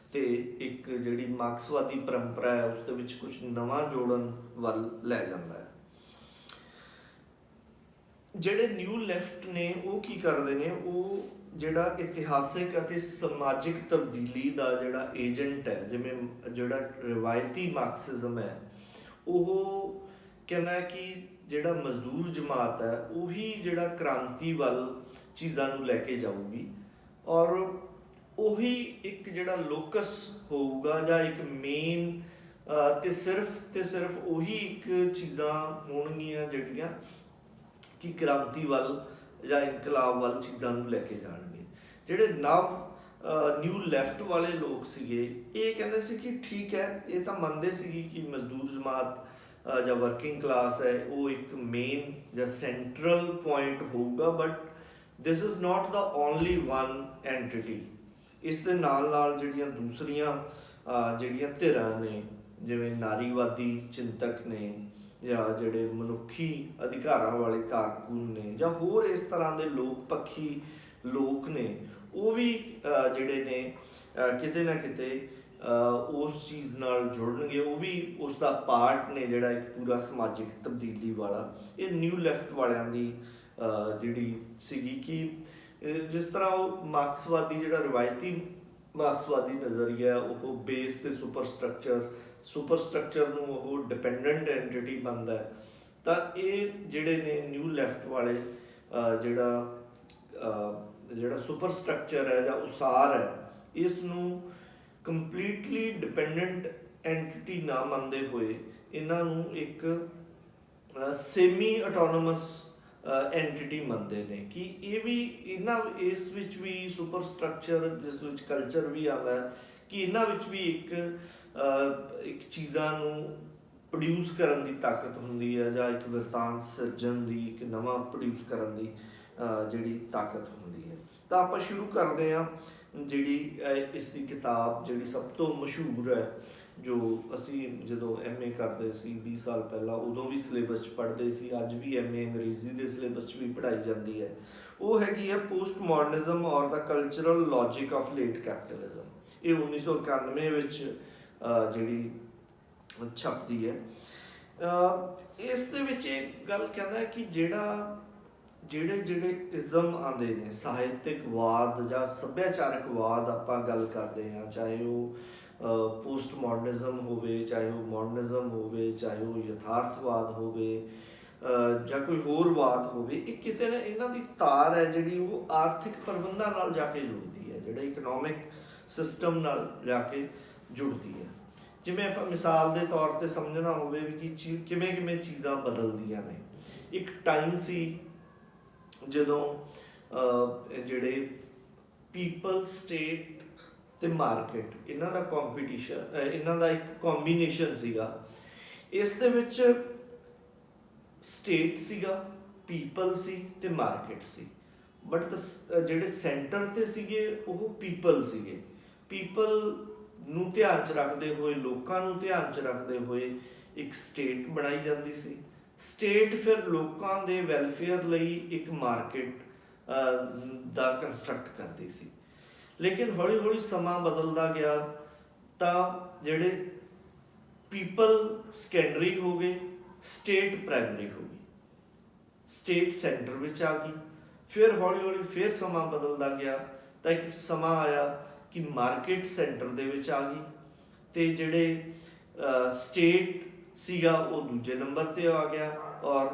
ਅਤੇ ਇੱਕ ਜਿਹੜੀ ਮਾਰਕਸਵਾਦੀ ਪਰੰਪਰਾ ਹੈ ਉਸ ਦੇ ਵਿੱਚ ਕੁਝ ਨਵਾਂ ਜੋੜਨ ਵੱਲ ਲੈ ਜਾਂਦਾ ਹੈ। ਜਿਹੜੇ ਨਿਊ ਲੈਫਟ ਨੇ ਉਹ ਕੀ ਕਰਦੇ ਨੇ, ਉਹ ਜਿਹੜਾ ਇਤਿਹਾਸਿਕ ਅਤੇ ਸਮਾਜਿਕ ਤਬਦੀਲੀ ਦਾ ਜਿਹੜਾ ਏਜੰਟ ਹੈ, ਜਿਵੇਂ ਜਿਹੜਾ ਰਿਵਾਇਤੀ ਮਾਰਕਸਿਜ਼ਮ ਹੈ, ਉਹ ਕਹਿੰਦਾ ਹੈ ਕਿ ਜਿਹੜਾ ਮਜ਼ਦੂਰ ਜਮਾਤ ਹੈ ਉਹੀ ਜਿਹੜਾ ਕ੍ਰਾਂਤੀ ਵੱਲ ਚੀਜ਼ਾਂ ਨੂੰ ਲੈ ਕੇ ਜਾਊਗੀ, ਔਰ ਉਹੀ ਇੱਕ ਜਿਹੜਾ ਲੋਕਸ ਹੋਊਗਾ ਜਾਂ ਇੱਕ ਮੇਨ ਤੇ ਸਿਰਫ ਉਹੀ ਇੱਕ ਚੀਜ਼ਾਂ ਹੋਣਗੀਆਂ ਜਿਹੜੀਆਂ ਕਿ ਕ੍ਰਾਂਤੀ ਵੱਲ ਜਾਂ ਇਨਕਲਾਬ ਵੱਲ ਚੀਜ਼ਾਂ ਨੂੰ ਲੈ ਕੇ ਜਾਣਗੇ। ਜਿਹੜੇ ਨਿਊ ਲੈਫਟ ਵਾਲੇ ਲੋਕ ਸੀਗੇ, ਇਹ ਕਹਿੰਦੇ ਸੀ ਕਿ ਠੀਕ ਹੈ, ਇਹ ਤਾਂ ਮੰਨਦੇ ਸੀਗੇ ਕਿ ਮਜ਼ਦੂਰ ਜਮਾਤ ਜਾਂ ਵਰਕਿੰਗ ਕਲਾਸ ਹੈ ਉਹ ਇੱਕ ਮੇਨ ਜਾਂ ਸੈਂਟਰਲ ਪੁਆਇੰਟ ਹੋਊਗਾ, but this is not the only one entity. ਇਸ ਦੇ ਨਾਲ ਜਿਹੜੀਆਂ ਦੂਸਰੀਆਂ ਜਿਹੜੀਆਂ ਧਿਰਾਂ ਨੇ, ਜਿਵੇਂ ਨਾਰੀਵਾਦੀ ਚਿੰਤਕ ਨੇ ਜਾਂ ਜਿਹੜੇ ਮਨੁੱਖੀ ਅਧਿਕਾਰਾਂ ਵਾਲੇ ਕਾਰਕੁਨ ਨੇ ਜਾਂ ਹੋਰ ਇਸ ਤਰ੍ਹਾਂ ਦੇ ਲੋਕ ਪੱਖੀ ਲੋਕ ਨੇ, ਉਹ ਵੀ ਜਿਹੜੇ ਨੇ ਕਿਤੇ ਨਾ ਕਿਤੇ ਉਸ ਚੀਜ਼ ਨਾਲ ਜੁੜਨਗੇ, ਉਹ ਵੀ ਉਸ ਦਾ ਪਾਰਟ ਨੇ ਜਿਹੜਾ ਇੱਕ ਪੂਰਾ ਸਮਾਜਿਕ ਤਬਦੀਲੀ ਵਾਲਾ। ਇਹ ਨਿਊ ਲੈਫਟ ਵਾਲਿਆਂ ਦੀ ਜਿਹੜੀ ਸੀਗੀ ਕਿ ਜਿਸ ਤਰ੍ਹਾਂ ਉਹ ਮਾਰਕਸਵਾਦੀ ਜਿਹੜਾ ਰਿਵਾਇਤੀ ਮਾਰਕਸਵਾਦੀ ਨਜ਼ਰੀਆ ਉਹ ਬੇਸ ਤੇ ਸੁਪਰ ਸਟਰਕਚਰ ਨੂੰ ਉਹ ਡਿਪੈਂਡੈਂਟ ਐਂਟਿਟੀ ਬਣਦਾ ਹੈ, ਤਾਂ ਇਹ ਜਿਹੜੇ ਨੇ ਨਿਊ ਲੈਫਟ ਵਾਲੇ ਜਿਹੜਾ ਸੁਪਰ ਸਟਰਕਚਰ ਹੈ ਜਾਂ ਉਸਾਰ ਹੈ, ਇਸ ਨੂੰ ਕੰਪਲੀਟਲੀ ਡਿਪੈਂਡੈਂਟ ਐਂਟਿਟੀ ਨਾ ਮੰਨਦੇ ਹੋਏ ਇਹਨਾਂ ਨੂੰ ਇੱਕ ਸੈਮੀ ਆਟੋਨੋਮਸ ਐਂਟਿਟੀ ਮੰਨਦੇ ਨੇ ਕਿ ਇਹ ਵੀ ਇਸ ਵਿੱਚ ਵੀ ਸੁਪਰ ਸਟਰਕਚਰ ਜਿਸ ਵਿੱਚ ਕਲਚਰ ਵੀ ਆਉਂਦਾ ਹੈ, ਕਿ ਇਹਨਾਂ ਵਿੱਚ ਵੀ ਇੱਕ ਚੀਜ਼ਾਂ ਨੂੰ ਪ੍ਰੋਡਿਊਸ ਕਰਨ ਦੀ ਤਾਕਤ ਹੁੰਦੀ ਹੈ ਜਾਂ ਇੱਕ ਵਰਤਾਂਤ ਸਿਰਜਣ ਦੀ, ਇੱਕ ਨਵਾਂ ਪ੍ਰੋਡਿਊਸ ਕਰਨ ਦੀ ਜਿਹੜੀ ਤਾਕਤ ਹੁੰਦੀ ਹੈ। ਤਾਂ ਆਪਾਂ ਸ਼ੁਰੂ ਕਰਦੇ ਹਾਂ ਜਿਹੜੀ ਇਸ ਦੀ ਕਿਤਾਬ ਜਿਹੜੀ ਸਭ ਤੋਂ ਮਸ਼ਹੂਰ ਹੈ, ਜੋ ਅਸੀਂ ਜਦੋਂ MA ਕਰਦੇ ਸੀ 20 ਸਾਲ ਪਹਿਲਾਂ, ਉਦੋਂ ਵੀ ਸਿਲੇਬਸ 'ਚ ਪੜ੍ਹਦੇ ਸੀ, ਅੱਜ ਵੀ MA ਅੰਗਰੇਜ਼ੀ ਦੇ ਸਿਲੇਬਸ 'ਚ ਵੀ ਪੜ੍ਹਾਈ ਜਾਂਦੀ ਹੈ। ਉਹ ਹੈਗੀ ਹੈ postmodernism or the cultural logic of late capitalism. ਇਹ 1991 ਵਿੱਚ ਜਿਹੜੀ ਛਪਦੀ ਹੈ। ਇਸ ਦੇ ਵਿੱਚ ਇਹ ਗੱਲ ਕਹਿੰਦਾ ਹੈ ਕਿ ਜਿਹੜੇ ਇਜ਼ਮ ਆਉਂਦੇ ਨੇ, ਸਾਹਿਤਿਕਵਾਦ ਜਾਂ ਸੱਭਿਆਚਾਰਕਵਾਦ ਆਪਾਂ ਗੱਲ ਕਰਦੇ ਹਾਂ, ਚਾਹੇ ਉਹ ਪੋਸਟ ਮਾਡਰਨਿਜ਼ਮ ਹੋਵੇ, ਚਾਹੇ ਉਹ ਮਾਡਰਨਿਜ਼ਮ ਹੋਵੇ, ਚਾਹੇ ਉਹ ਯਥਾਰਥਵਾਦ ਹੋਵੇ ਜਾਂ ਕੋਈ ਹੋਰ ਵਾਦ ਹੋਵੇ, ਇਹ ਕਿਤੇ ਨਾ ਇਹਨਾਂ ਦੀ ਤਾਰ ਹੈ ਜਿਹੜੀ ਉਹ ਆਰਥਿਕ ਪ੍ਰਬੰਧਾਂ ਨਾਲ ਜਾ ਕੇ ਜੁੜਦੀ ਹੈ, ਜਿਹੜਾ ਇਕਨੋਮਿਕ ਸਿਸਟਮ ਨਾਲ ਜਾ ਕੇ ਜੁੜਦੀ ਹੈ। ਜਿਵੇਂ ਆਪਾਂ ਮਿਸਾਲ ਦੇ ਤੌਰ 'ਤੇ ਸਮਝਣਾ ਹੋਵੇ ਵੀ ਕਿ ਕਿਵੇਂ ਚੀਜ਼ਾਂ ਬਦਲਦੀਆਂ ਨੇ। ਇੱਕ ਟਾਈਮ ਸੀ ਜਦੋਂ ਜਿਹੜੇ ਪੀਪਲ, ਸਟੇਟ ਤੇ ਮਾਰਕੀਟ, ਇਹਨਾਂ ਦਾ ਕੰਪੀਟੀਸ਼ਨ, ਇਹਨਾਂ ਦਾ ਇੱਕ ਕੰਬੀਨੇਸ਼ਨ ਸੀਗਾ। ਇਸ ਦੇ ਵਿੱਚ ਸਟੇਟ ਸੀਗਾ, ਪੀਪਲ ਸੀ ਤੇ ਮਾਰਕੀਟ ਸੀ, ਬਟ ਜਿਹੜੇ ਸੈਂਟਰ ਤੇ ਸੀਗੇ ਉਹ ਪੀਪਲ ਸੀਗੇ। ਪੀਪਲ ਨੂੰ ਧਿਆਨ 'ਚ ਰੱਖਦੇ ਹੋਏ, ਲੋਕਾਂ ਨੂੰ ਧਿਆਨ 'ਚ ਰੱਖਦੇ ਹੋਏ ਇੱਕ ਸਟੇਟ ਬਣਾਈ ਜਾਂਦੀ ਸੀ। ਸਟੇਟ ਫਿਰ ਲੋਕਾਂ ਦੇ ਵੈਲਫੇਅਰ ਲਈ ਇੱਕ ਮਾਰਕੀਟ ਦਾ ਕੰਸਟਰਕਟ ਕਰਦੀ ਸੀ। ਲੇਕਿਨ ਹੌਲੀ ਹੌਲੀ ਸਮਾਂ ਬਦਲਦਾ ਗਿਆ ਤਾਂ ਜਿਹੜੇ ਪੀਪਲ ਸੈਕੰਡਰੀ ਹੋ ਗਏ, ਸਟੇਟ ਪ੍ਰਾਇਮਰੀ ਹੋ ਗਈ, ਸਟੇਟ ਸੈਂਟਰ ਵਿੱਚ ਆ ਗਈ। ਫਿਰ ਹੌਲੀ ਹੌਲੀ ਫਿਰ ਸਮਾਂ ਬਦਲਦਾ ਗਿਆ ਤਾਂ ਇੱਕ ਸਮਾਂ ਆਇਆ ਕਿ ਮਾਰਕੀਟ ਸੈਂਟਰ ਦੇ ਵਿੱਚ ਆ ਗਈ, ਤੇ ਜਿਹੜੇ ਸਟੇਟ ਸੀਗਾ ਉਹ ਦੂਜੇ ਨੰਬਰ 'ਤੇ ਆ ਗਿਆ, ਔਰ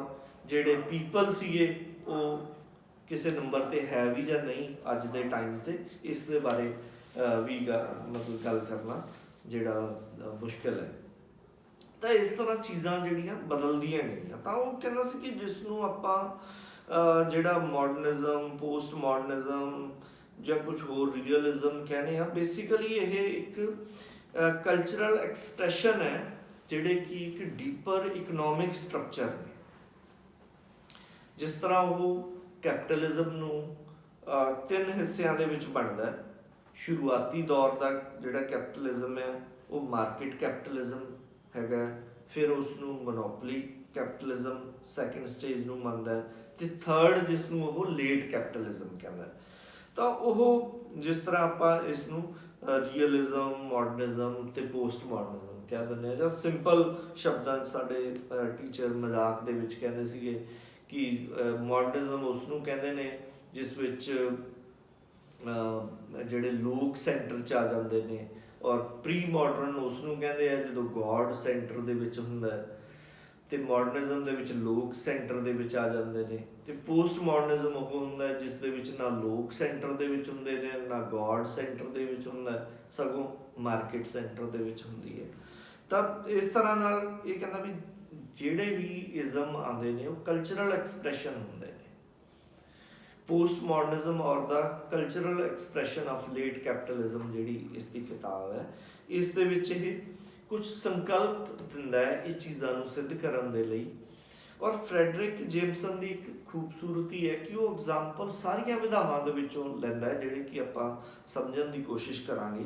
ਜਿਹੜੇ ਪੀਪਲ ਸੀਗੇ ਉਹ ਕਿਸੇ ਨੰਬਰ 'ਤੇ ਹੈ ਵੀ ਜਾਂ ਨਹੀਂ ਅੱਜ ਦੇ ਟਾਈਮ 'ਤੇ, ਇਸ ਦੇ ਬਾਰੇ ਵੀ ਮਤਲਬ ਗੱਲ ਕਰਨਾ ਜਿਹੜਾ ਮੁਸ਼ਕਿਲ ਹੈ। ਤਾਂ ਇਸ ਤਰ੍ਹਾਂ ਚੀਜ਼ਾਂ ਜਿਹੜੀਆਂ ਬਦਲਦੀਆਂ ਗਈਆਂ। ਤਾਂ ਉਹ ਕਹਿੰਦਾ ਸੀ ਕਿ ਜਿਸ ਨੂੰ ਆਪਾਂ ਜਿਹੜਾ ਮਾਡਰਨਿਜ਼ਮ, ਪੋਸਟ ਮਾਡਰਨਿਜ਼ਮ ਜਾਂ ਕੁਝ ਹੋਰ ਰੀਅਲਿਜ਼ਮ ਕਹਿੰਦੇ ਆ, ਬੇਸਿਕਲੀ ਇਹ ਇੱਕ ਕਲਚਰਲ ਐਕਸਪ੍ਰੈਸ਼ਨ ਹੈ ਜਿਹੜੇ ਕਿ ਇੱਕ ਡੀਪਰ ਇਕਨੋਮਿਕ ਸਟਰਕਚਰ ਨੇ। ਜਿਸ ਤਰ੍ਹਾਂ ਉਹ ਕੈਪੀਟਲਿਜ਼ਮ ਨੂੰ ਤਿੰਨ ਹਿੱਸਿਆਂ ਦੇ ਵਿੱਚ ਬਣਦਾ ਹੈ। ਸ਼ੁਰੂਆਤੀ ਦੌਰ ਦਾ ਜਿਹੜਾ ਕੈਪੀਟਲਿਜ਼ਮ ਹੈ ਉਹ ਮਾਰਕੀਟ ਕੈਪੀਟਲਿਜ਼ਮ ਹੈਗਾ, ਫਿਰ ਉਸ ਨੂੰ ਮੋਨੋਪੋਲੀ ਕੈਪੀਟਲਿਜ਼ਮ ਸੈਕਿੰਡ ਸਟੇਜ ਨੂੰ ਮੰਨਦਾ ਹੈ, ਤੇ ਥਰਡ ਜਿਸ ਨੂੰ ਉਹ ਲੇਟ ਕੈਪੀਟਲਿਜ਼ਮ ਕਹਿੰਦਾ ਹੈ। ਤਾਂ ਉਹ ਜਿਸ ਤਰ੍ਹਾਂ ਆਪਾਂ ਇਸ ਨੂੰ ਰੀਅਲਿਜ਼ਮ, ਮਾਡਰਨਿਜ਼ਮ ਤੇ ਪੋਸਟ ਮਾਡਰਨਿਜ਼ਮ ਕਹਿ ਦਿੰਦੇ ਹਾਂ, ਜਾਂ ਸਿੰਪਲ ਸ਼ਬਦਾਂ 'ਚ ਸਾਡੇ ਟੀਚਰ ਮਜ਼ਾਕ ਦੇ ਵਿੱਚ ਕਹਿੰਦੇ ਸੀਗੇ ਕਿ ਮਾਡਰਨਿਜ਼ਮ ਉਸ ਨੂੰ ਕਹਿੰਦੇ ਨੇ ਜਿਸ ਵਿੱਚ ਜਿਹੜੇ ਲੋਕ ਸੈਂਟਰ 'ਚ ਆ ਜਾਂਦੇ ਨੇ, ਔਰ ਪ੍ਰੀ ਮਾਡਰਨ ਉਸ ਨੂੰ ਕਹਿੰਦੇ ਆ ਜਦੋਂ ਗੋਡ ਸੈਂਟਰ ਦੇ ਵਿੱਚ ਹੁੰਦਾ ਹੈ, ਤੇ ਮਾਡਰਨਿਜ਼ਮ ਦੇ ਵਿੱਚ ਲੋਕ ਸੈਂਟਰ ਦੇ ਵਿੱਚ ਆ ਜਾਂਦੇ ਨੇ, ਤੇ ਪੋਸਟ ਮਾਡਰਨਿਜ਼ਮ ਉਹ ਹੁੰਦਾ ਜਿਸ ਦੇ ਵਿੱਚ ਨਾ ਲੋਕ ਸੈਂਟਰ ਦੇ ਵਿੱਚ ਹੁੰਦੇ ਨੇ, ਨਾ ਗੋਡ ਸੈਂਟਰ ਦੇ ਵਿੱਚ ਹੁੰਦਾ, ਸਗੋਂ ਮਾਰਕੀਟ ਸੈਂਟਰ ਦੇ ਵਿੱਚ ਹੁੰਦੀ ਹੈ। ਤਾਂ ਇਸ ਤਰ੍ਹਾਂ ਨਾਲ ਇਹ ਕਹਿੰਦਾ ਵੀ ਜਿਹੜੇ ਵੀ ਇਜ਼ਮ ਆਉਂਦੇ ਨੇ ਉਹ ਕਲਚਰਲ ਐਕਸਪ੍ਰੈਸ਼ਨ ਹੁੰਦੇ ਨੇ। Postmodernism or the cultural expression of late capitalism ਜਿਹੜੀ ਇਸ ਦੀ ਕਿਤਾਬ ਹੈ, ਇਸ ਦੇ ਵਿੱਚ ਇਹ ਕੁਝ ਸੰਕਲਪ ਦਿੰਦਾ ਹੈ ਇਹ ਚੀਜ਼ਾਂ ਨੂੰ ਸਿੱਧ ਕਰਨ ਦੇ ਲਈ। ਔਰ ਫਰੈਡਰਿਕ ਜੇਮਸਨ ਦੀ ਇੱਕ ਖੂਬਸੂਰਤੀ ਹੈ ਕਿ ਉਹ ਐਗਜ਼ਾਮਪਲ ਸਾਰੀਆਂ ਵਿਧਾਵਾਂ ਦੇ ਵਿੱਚੋਂ ਲੈਂਦਾ ਹੈ ਜਿਹੜੇ ਕਿ ਆਪਾਂ ਸਮਝਣ ਦੀ ਕੋਸ਼ਿਸ਼ ਕਰਾਂਗੇ।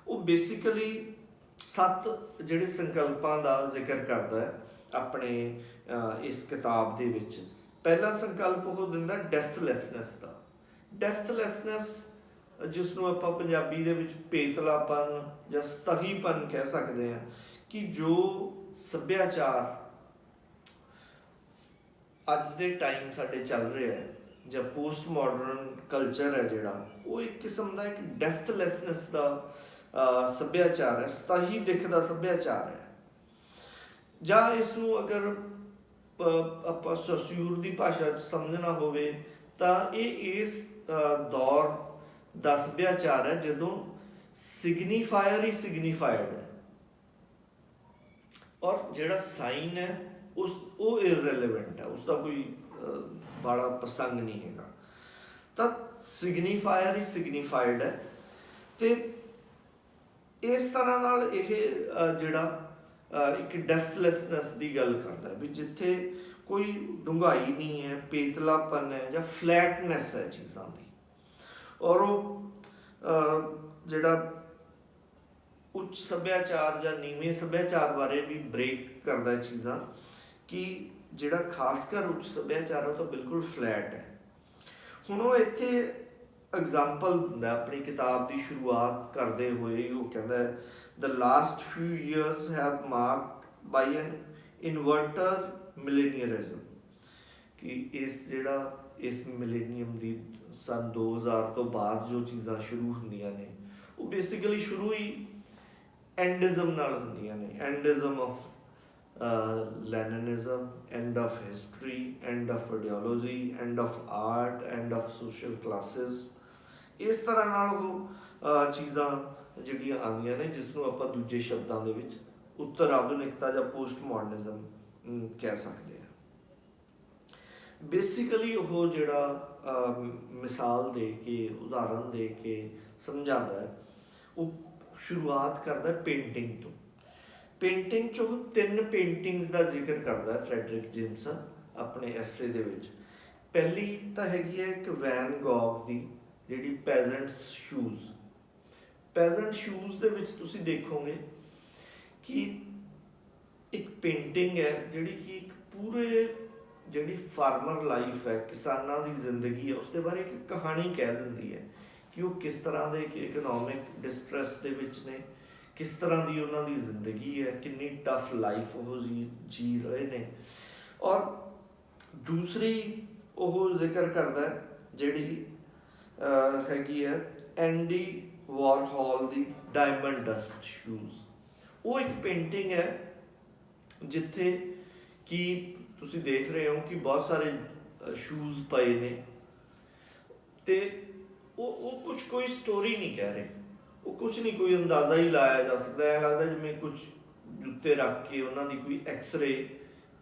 ਉਹ ਬੇਸਿਕਲੀ 7 ਜਿਹੜੇ ਸੰਕਲਪਾਂ ਦਾ ਜ਼ਿਕਰ ਕਰਦਾ ਹੈ ਆਪਣੇ ਇਸ ਕਿਤਾਬ ਦੇ ਵਿੱਚ। ਪਹਿਲਾ ਸੰਕਲਪ ਉਹ ਦਿੰਦਾ ਡੈਫਥਲੈਸਨੈਸ ਦਾ। ਡੈਫਥਲੈਸਨੈਸ ਜਿਸ ਨੂੰ ਆਪਾਂ ਪੰਜਾਬੀ ਦੇ ਵਿੱਚ ਪੇਤਲਾਪਨ ਜਾਂ ਸਤਹੀਪਨ ਕਹਿ ਸਕਦੇ ਹਾਂ, ਕਿ ਜੋ ਸੱਭਿਆਚਾਰ ਅੱਜ ਦੇ ਟਾਈਮ ਸਾਡੇ ਚੱਲ ਰਿਹਾ ਹੈ ਜਾਂ ਪੋਸਟ ਮਾਡਰਨ ਕਲਚਰ ਹੈ ਜਿਹੜਾ, ਉਹ ਇੱਕ ਕਿਸਮ ਦਾ ਇੱਕ ਡੈਫਥਲੈਸਨੈਸ ਦਾ ਸੱਭਿਆਚਾਰ ਹੈ, ਸਤਾਹੀ ਦਿੱਖ ਦਾ ਸੱਭਿਆਚਾਰ ਹੈ। ਜਾਂ ਇਸ ਨੂੰ ਅਗਰ ਆਪਾਂ ਸੋਸਿਊਰ ਦੀ ਭਾਸ਼ਾ 'ਚ ਸਮਝਣਾ ਹੋਵੇ ਤਾਂ ਇਹ ਇਸ ਦੌਰ ਦਾ ਸੱਭਿਆਚਾਰ ਹੈ ਜਦੋਂ ਸਿਗਨੀਫਾਇਰ ਹੀ ਸਿਗਨੀਫਾਈਡ ਹੈ, ਔਰ ਜਿਹੜਾ ਸਾਈਨ ਹੈ ਉਹ ਇਰਰੈਲੇਵੈਂਟ ਹੈ, ਉਸਦਾ ਕੋਈ ਬੜਾ ਪ੍ਰਸੰਗ ਨਹੀਂ ਹੈਗਾ। ਤਾਂ ਸਿਗਨੀਫਾਇਰ ਹੀ ਸਿਗਨੀਫਾਈਡ ਹੈ। ਤੇ ਇਸ ਤਰ੍ਹਾਂ ਨਾਲ ਇਹ ਜਿਹੜਾ ਇੱਕ ਡੈਫਥਲੈਸਨੈਸ ਦੀ ਗੱਲ ਕਰਦਾ ਵੀ ਜਿੱਥੇ ਕੋਈ ਡੂੰਘਾਈ ਨਹੀਂ ਹੈ, ਪੇਤਲਾਪਨ ਹੈ ਜਾਂ ਫਲੈਟਨੈਸ ਹੈ ਚੀਜ਼ਾਂ ਦੀ। ਔਰ ਉਹ ਜਿਹੜਾ ਉੱਚ ਸੱਭਿਆਚਾਰ ਜਾਂ ਨੀਵੇਂ ਸੱਭਿਆਚਾਰ ਬਾਰੇ ਵੀ ਬ੍ਰੇਕ ਕਰਦਾ ਚੀਜ਼ਾਂ, ਕਿ ਜਿਹੜਾ ਖਾਸ ਕਰ ਉੱਚ ਸੱਭਿਆਚਾਰ ਉਹ ਤਾਂ ਬਿਲਕੁਲ ਫਲੈਟ ਹੈ। ਹੁਣ ਉਹ ਇੱਥੇ ਐਗਜ਼ਾਮਪਲ ਦਿੰਦਾ ਆਪਣੀ ਕਿਤਾਬ ਦੀ ਸ਼ੁਰੂਆਤ ਕਰਦੇ ਹੋਏ। ਉਹ ਕਹਿੰਦਾ the last few years have marked by an inverter millenarianism, ਕਿ ਇਸ ਮਿਲੇਨੀਅਮ ਦੀ ਸਨ 2000 ਤੋਂ ਬਾਅਦ ਜੋ ਚੀਜ਼ਾਂ ਸ਼ੁਰੂ ਹੁੰਦੀਆਂ ਨੇ ਉਹ ਬੇਸਿਕਲੀ ਸ਼ੁਰੂ ਹੀ ਐਂਡਿਜ਼ਮ ਨਾਲ ਹੁੰਦੀਆਂ ਨੇ। Endism of Leninism, end of history, end of ideology, end of art, end of social classes. ਇਸ ਤਰ੍ਹਾਂ ਨਾਲ ਉਹ ਚੀਜ਼ਾਂ ਜਿਹੜੀਆਂ ਆਉਂਦੀਆਂ ਨੇ, ਜਿਸ ਨੂੰ ਆਪਾਂ ਦੂਜੇ ਸ਼ਬਦਾਂ ਦੇ ਵਿੱਚ ਉੱਤਰ ਆਧੁਨਿਕਤਾ ਜਾਂ ਪੋਸਟ ਮਾਡਰਨਿਜ਼ਮ ਕਹਿ ਸਕਦੇ ਹਾਂ। ਬੇਸਿਕਲੀ ਉਹ ਜਿਹੜਾ ਮਿਸਾਲ ਦੇ ਕੇ, ਉਦਾਹਰਨ ਦੇ ਕੇ ਸਮਝਾਉਂਦਾ ਹੈ, ਉਹ ਸ਼ੁਰੂਆਤ ਕਰਦਾ ਪੇਂਟਿੰਗ ਤੋਂ। ਪੇਂਟਿੰਗ 'ਚ ਉਹ 3 ਪੇਂਟਿੰਗਸ ਦਾ ਜ਼ਿਕਰ ਕਰਦਾ ਹੈ ਫਰੈਡਰਿਕ ਜੇਮਸਨ ਆਪਣੇ ਐਸੇ ਦੇ ਵਿੱਚ। ਪਹਿਲੀ ਤਾਂ ਹੈਗੀ ਹੈ ਇੱਕ ਵੈਨ ਗੌਗ ਦੀ, ਜਿਹੜੀ ਪੈਜ਼ੈਂਟਸ ਸ਼ੂਜ਼। ਪੈਜ਼ੈਂਟ ਸ਼ੂਜ਼ ਦੇ ਵਿੱਚ ਤੁਸੀਂ ਦੇਖੋਗੇ ਕਿ ਇੱਕ ਪੇਂਟਿੰਗ ਹੈ ਜਿਹੜੀ ਕਿ ਇੱਕ ਪੂਰੇ ਜਿਹੜੀ ਫਾਰਮਰ ਲਾਈਫ ਹੈ, ਕਿਸਾਨਾਂ ਦੀ ਜ਼ਿੰਦਗੀ ਹੈ, ਉਸ ਦੇ ਬਾਰੇ ਇੱਕ ਕਹਾਣੀ ਕਹਿ ਦਿੰਦੀ ਹੈ ਕਿ ਉਹ ਕਿਸ ਤਰ੍ਹਾਂ ਦੇ ਇਕਨੋਮਿਕ ਡਿਸਟ੍ਰੈਸ ਦੇ ਵਿੱਚ ਨੇ, ਕਿਸ ਤਰ੍ਹਾਂ ਦੀ ਉਹਨਾਂ ਦੀ ਜ਼ਿੰਦਗੀ ਹੈ, ਕਿੰਨੀ ਟਫ ਲਾਈਫ ਉਹ ਜੀ ਰਹੇ ਨੇ। ਔਰ ਦੂਸਰੀ ਉਹ ਜ਼ਿਕਰ ਕਰਦਾ ਜਿਹੜੀ ਹੈਗੀ ਹੈ ਐਂਡੀ ਵਾਰਹੋਲ ਦੀ ਡਾਇਮੰਡ ਡਸਟ ਸ਼ੂਜ਼। ਉਹ ਇੱਕ ਪੇਂਟਿੰਗ ਹੈ ਜਿੱਥੇ ਕਿ ਤੁਸੀਂ ਦੇਖ ਰਹੇ ਹੋ ਕਿ ਬਹੁਤ ਸਾਰੇ ਸ਼ੂਜ਼ ਪਏ ਨੇ, ਤੇ ਉਹ ਕੁਝ ਕੋਈ ਸਟੋਰੀ ਨਹੀਂ ਕਹਿ ਰਹੇ, ਉਹ ਕੁਝ ਨਹੀਂ, ਕੋਈ ਅੰਦਾਜ਼ਾ ਹੀ ਲਾਇਆ ਜਾ ਸਕਦਾ। ਐਂ ਲੱਗਦਾ ਜਿਵੇਂ ਕੁਝ ਜੁੱਤੇ ਰੱਖ ਕੇ ਉਹਨਾਂ ਦੀ ਕੋਈ ਐਕਸਰੇ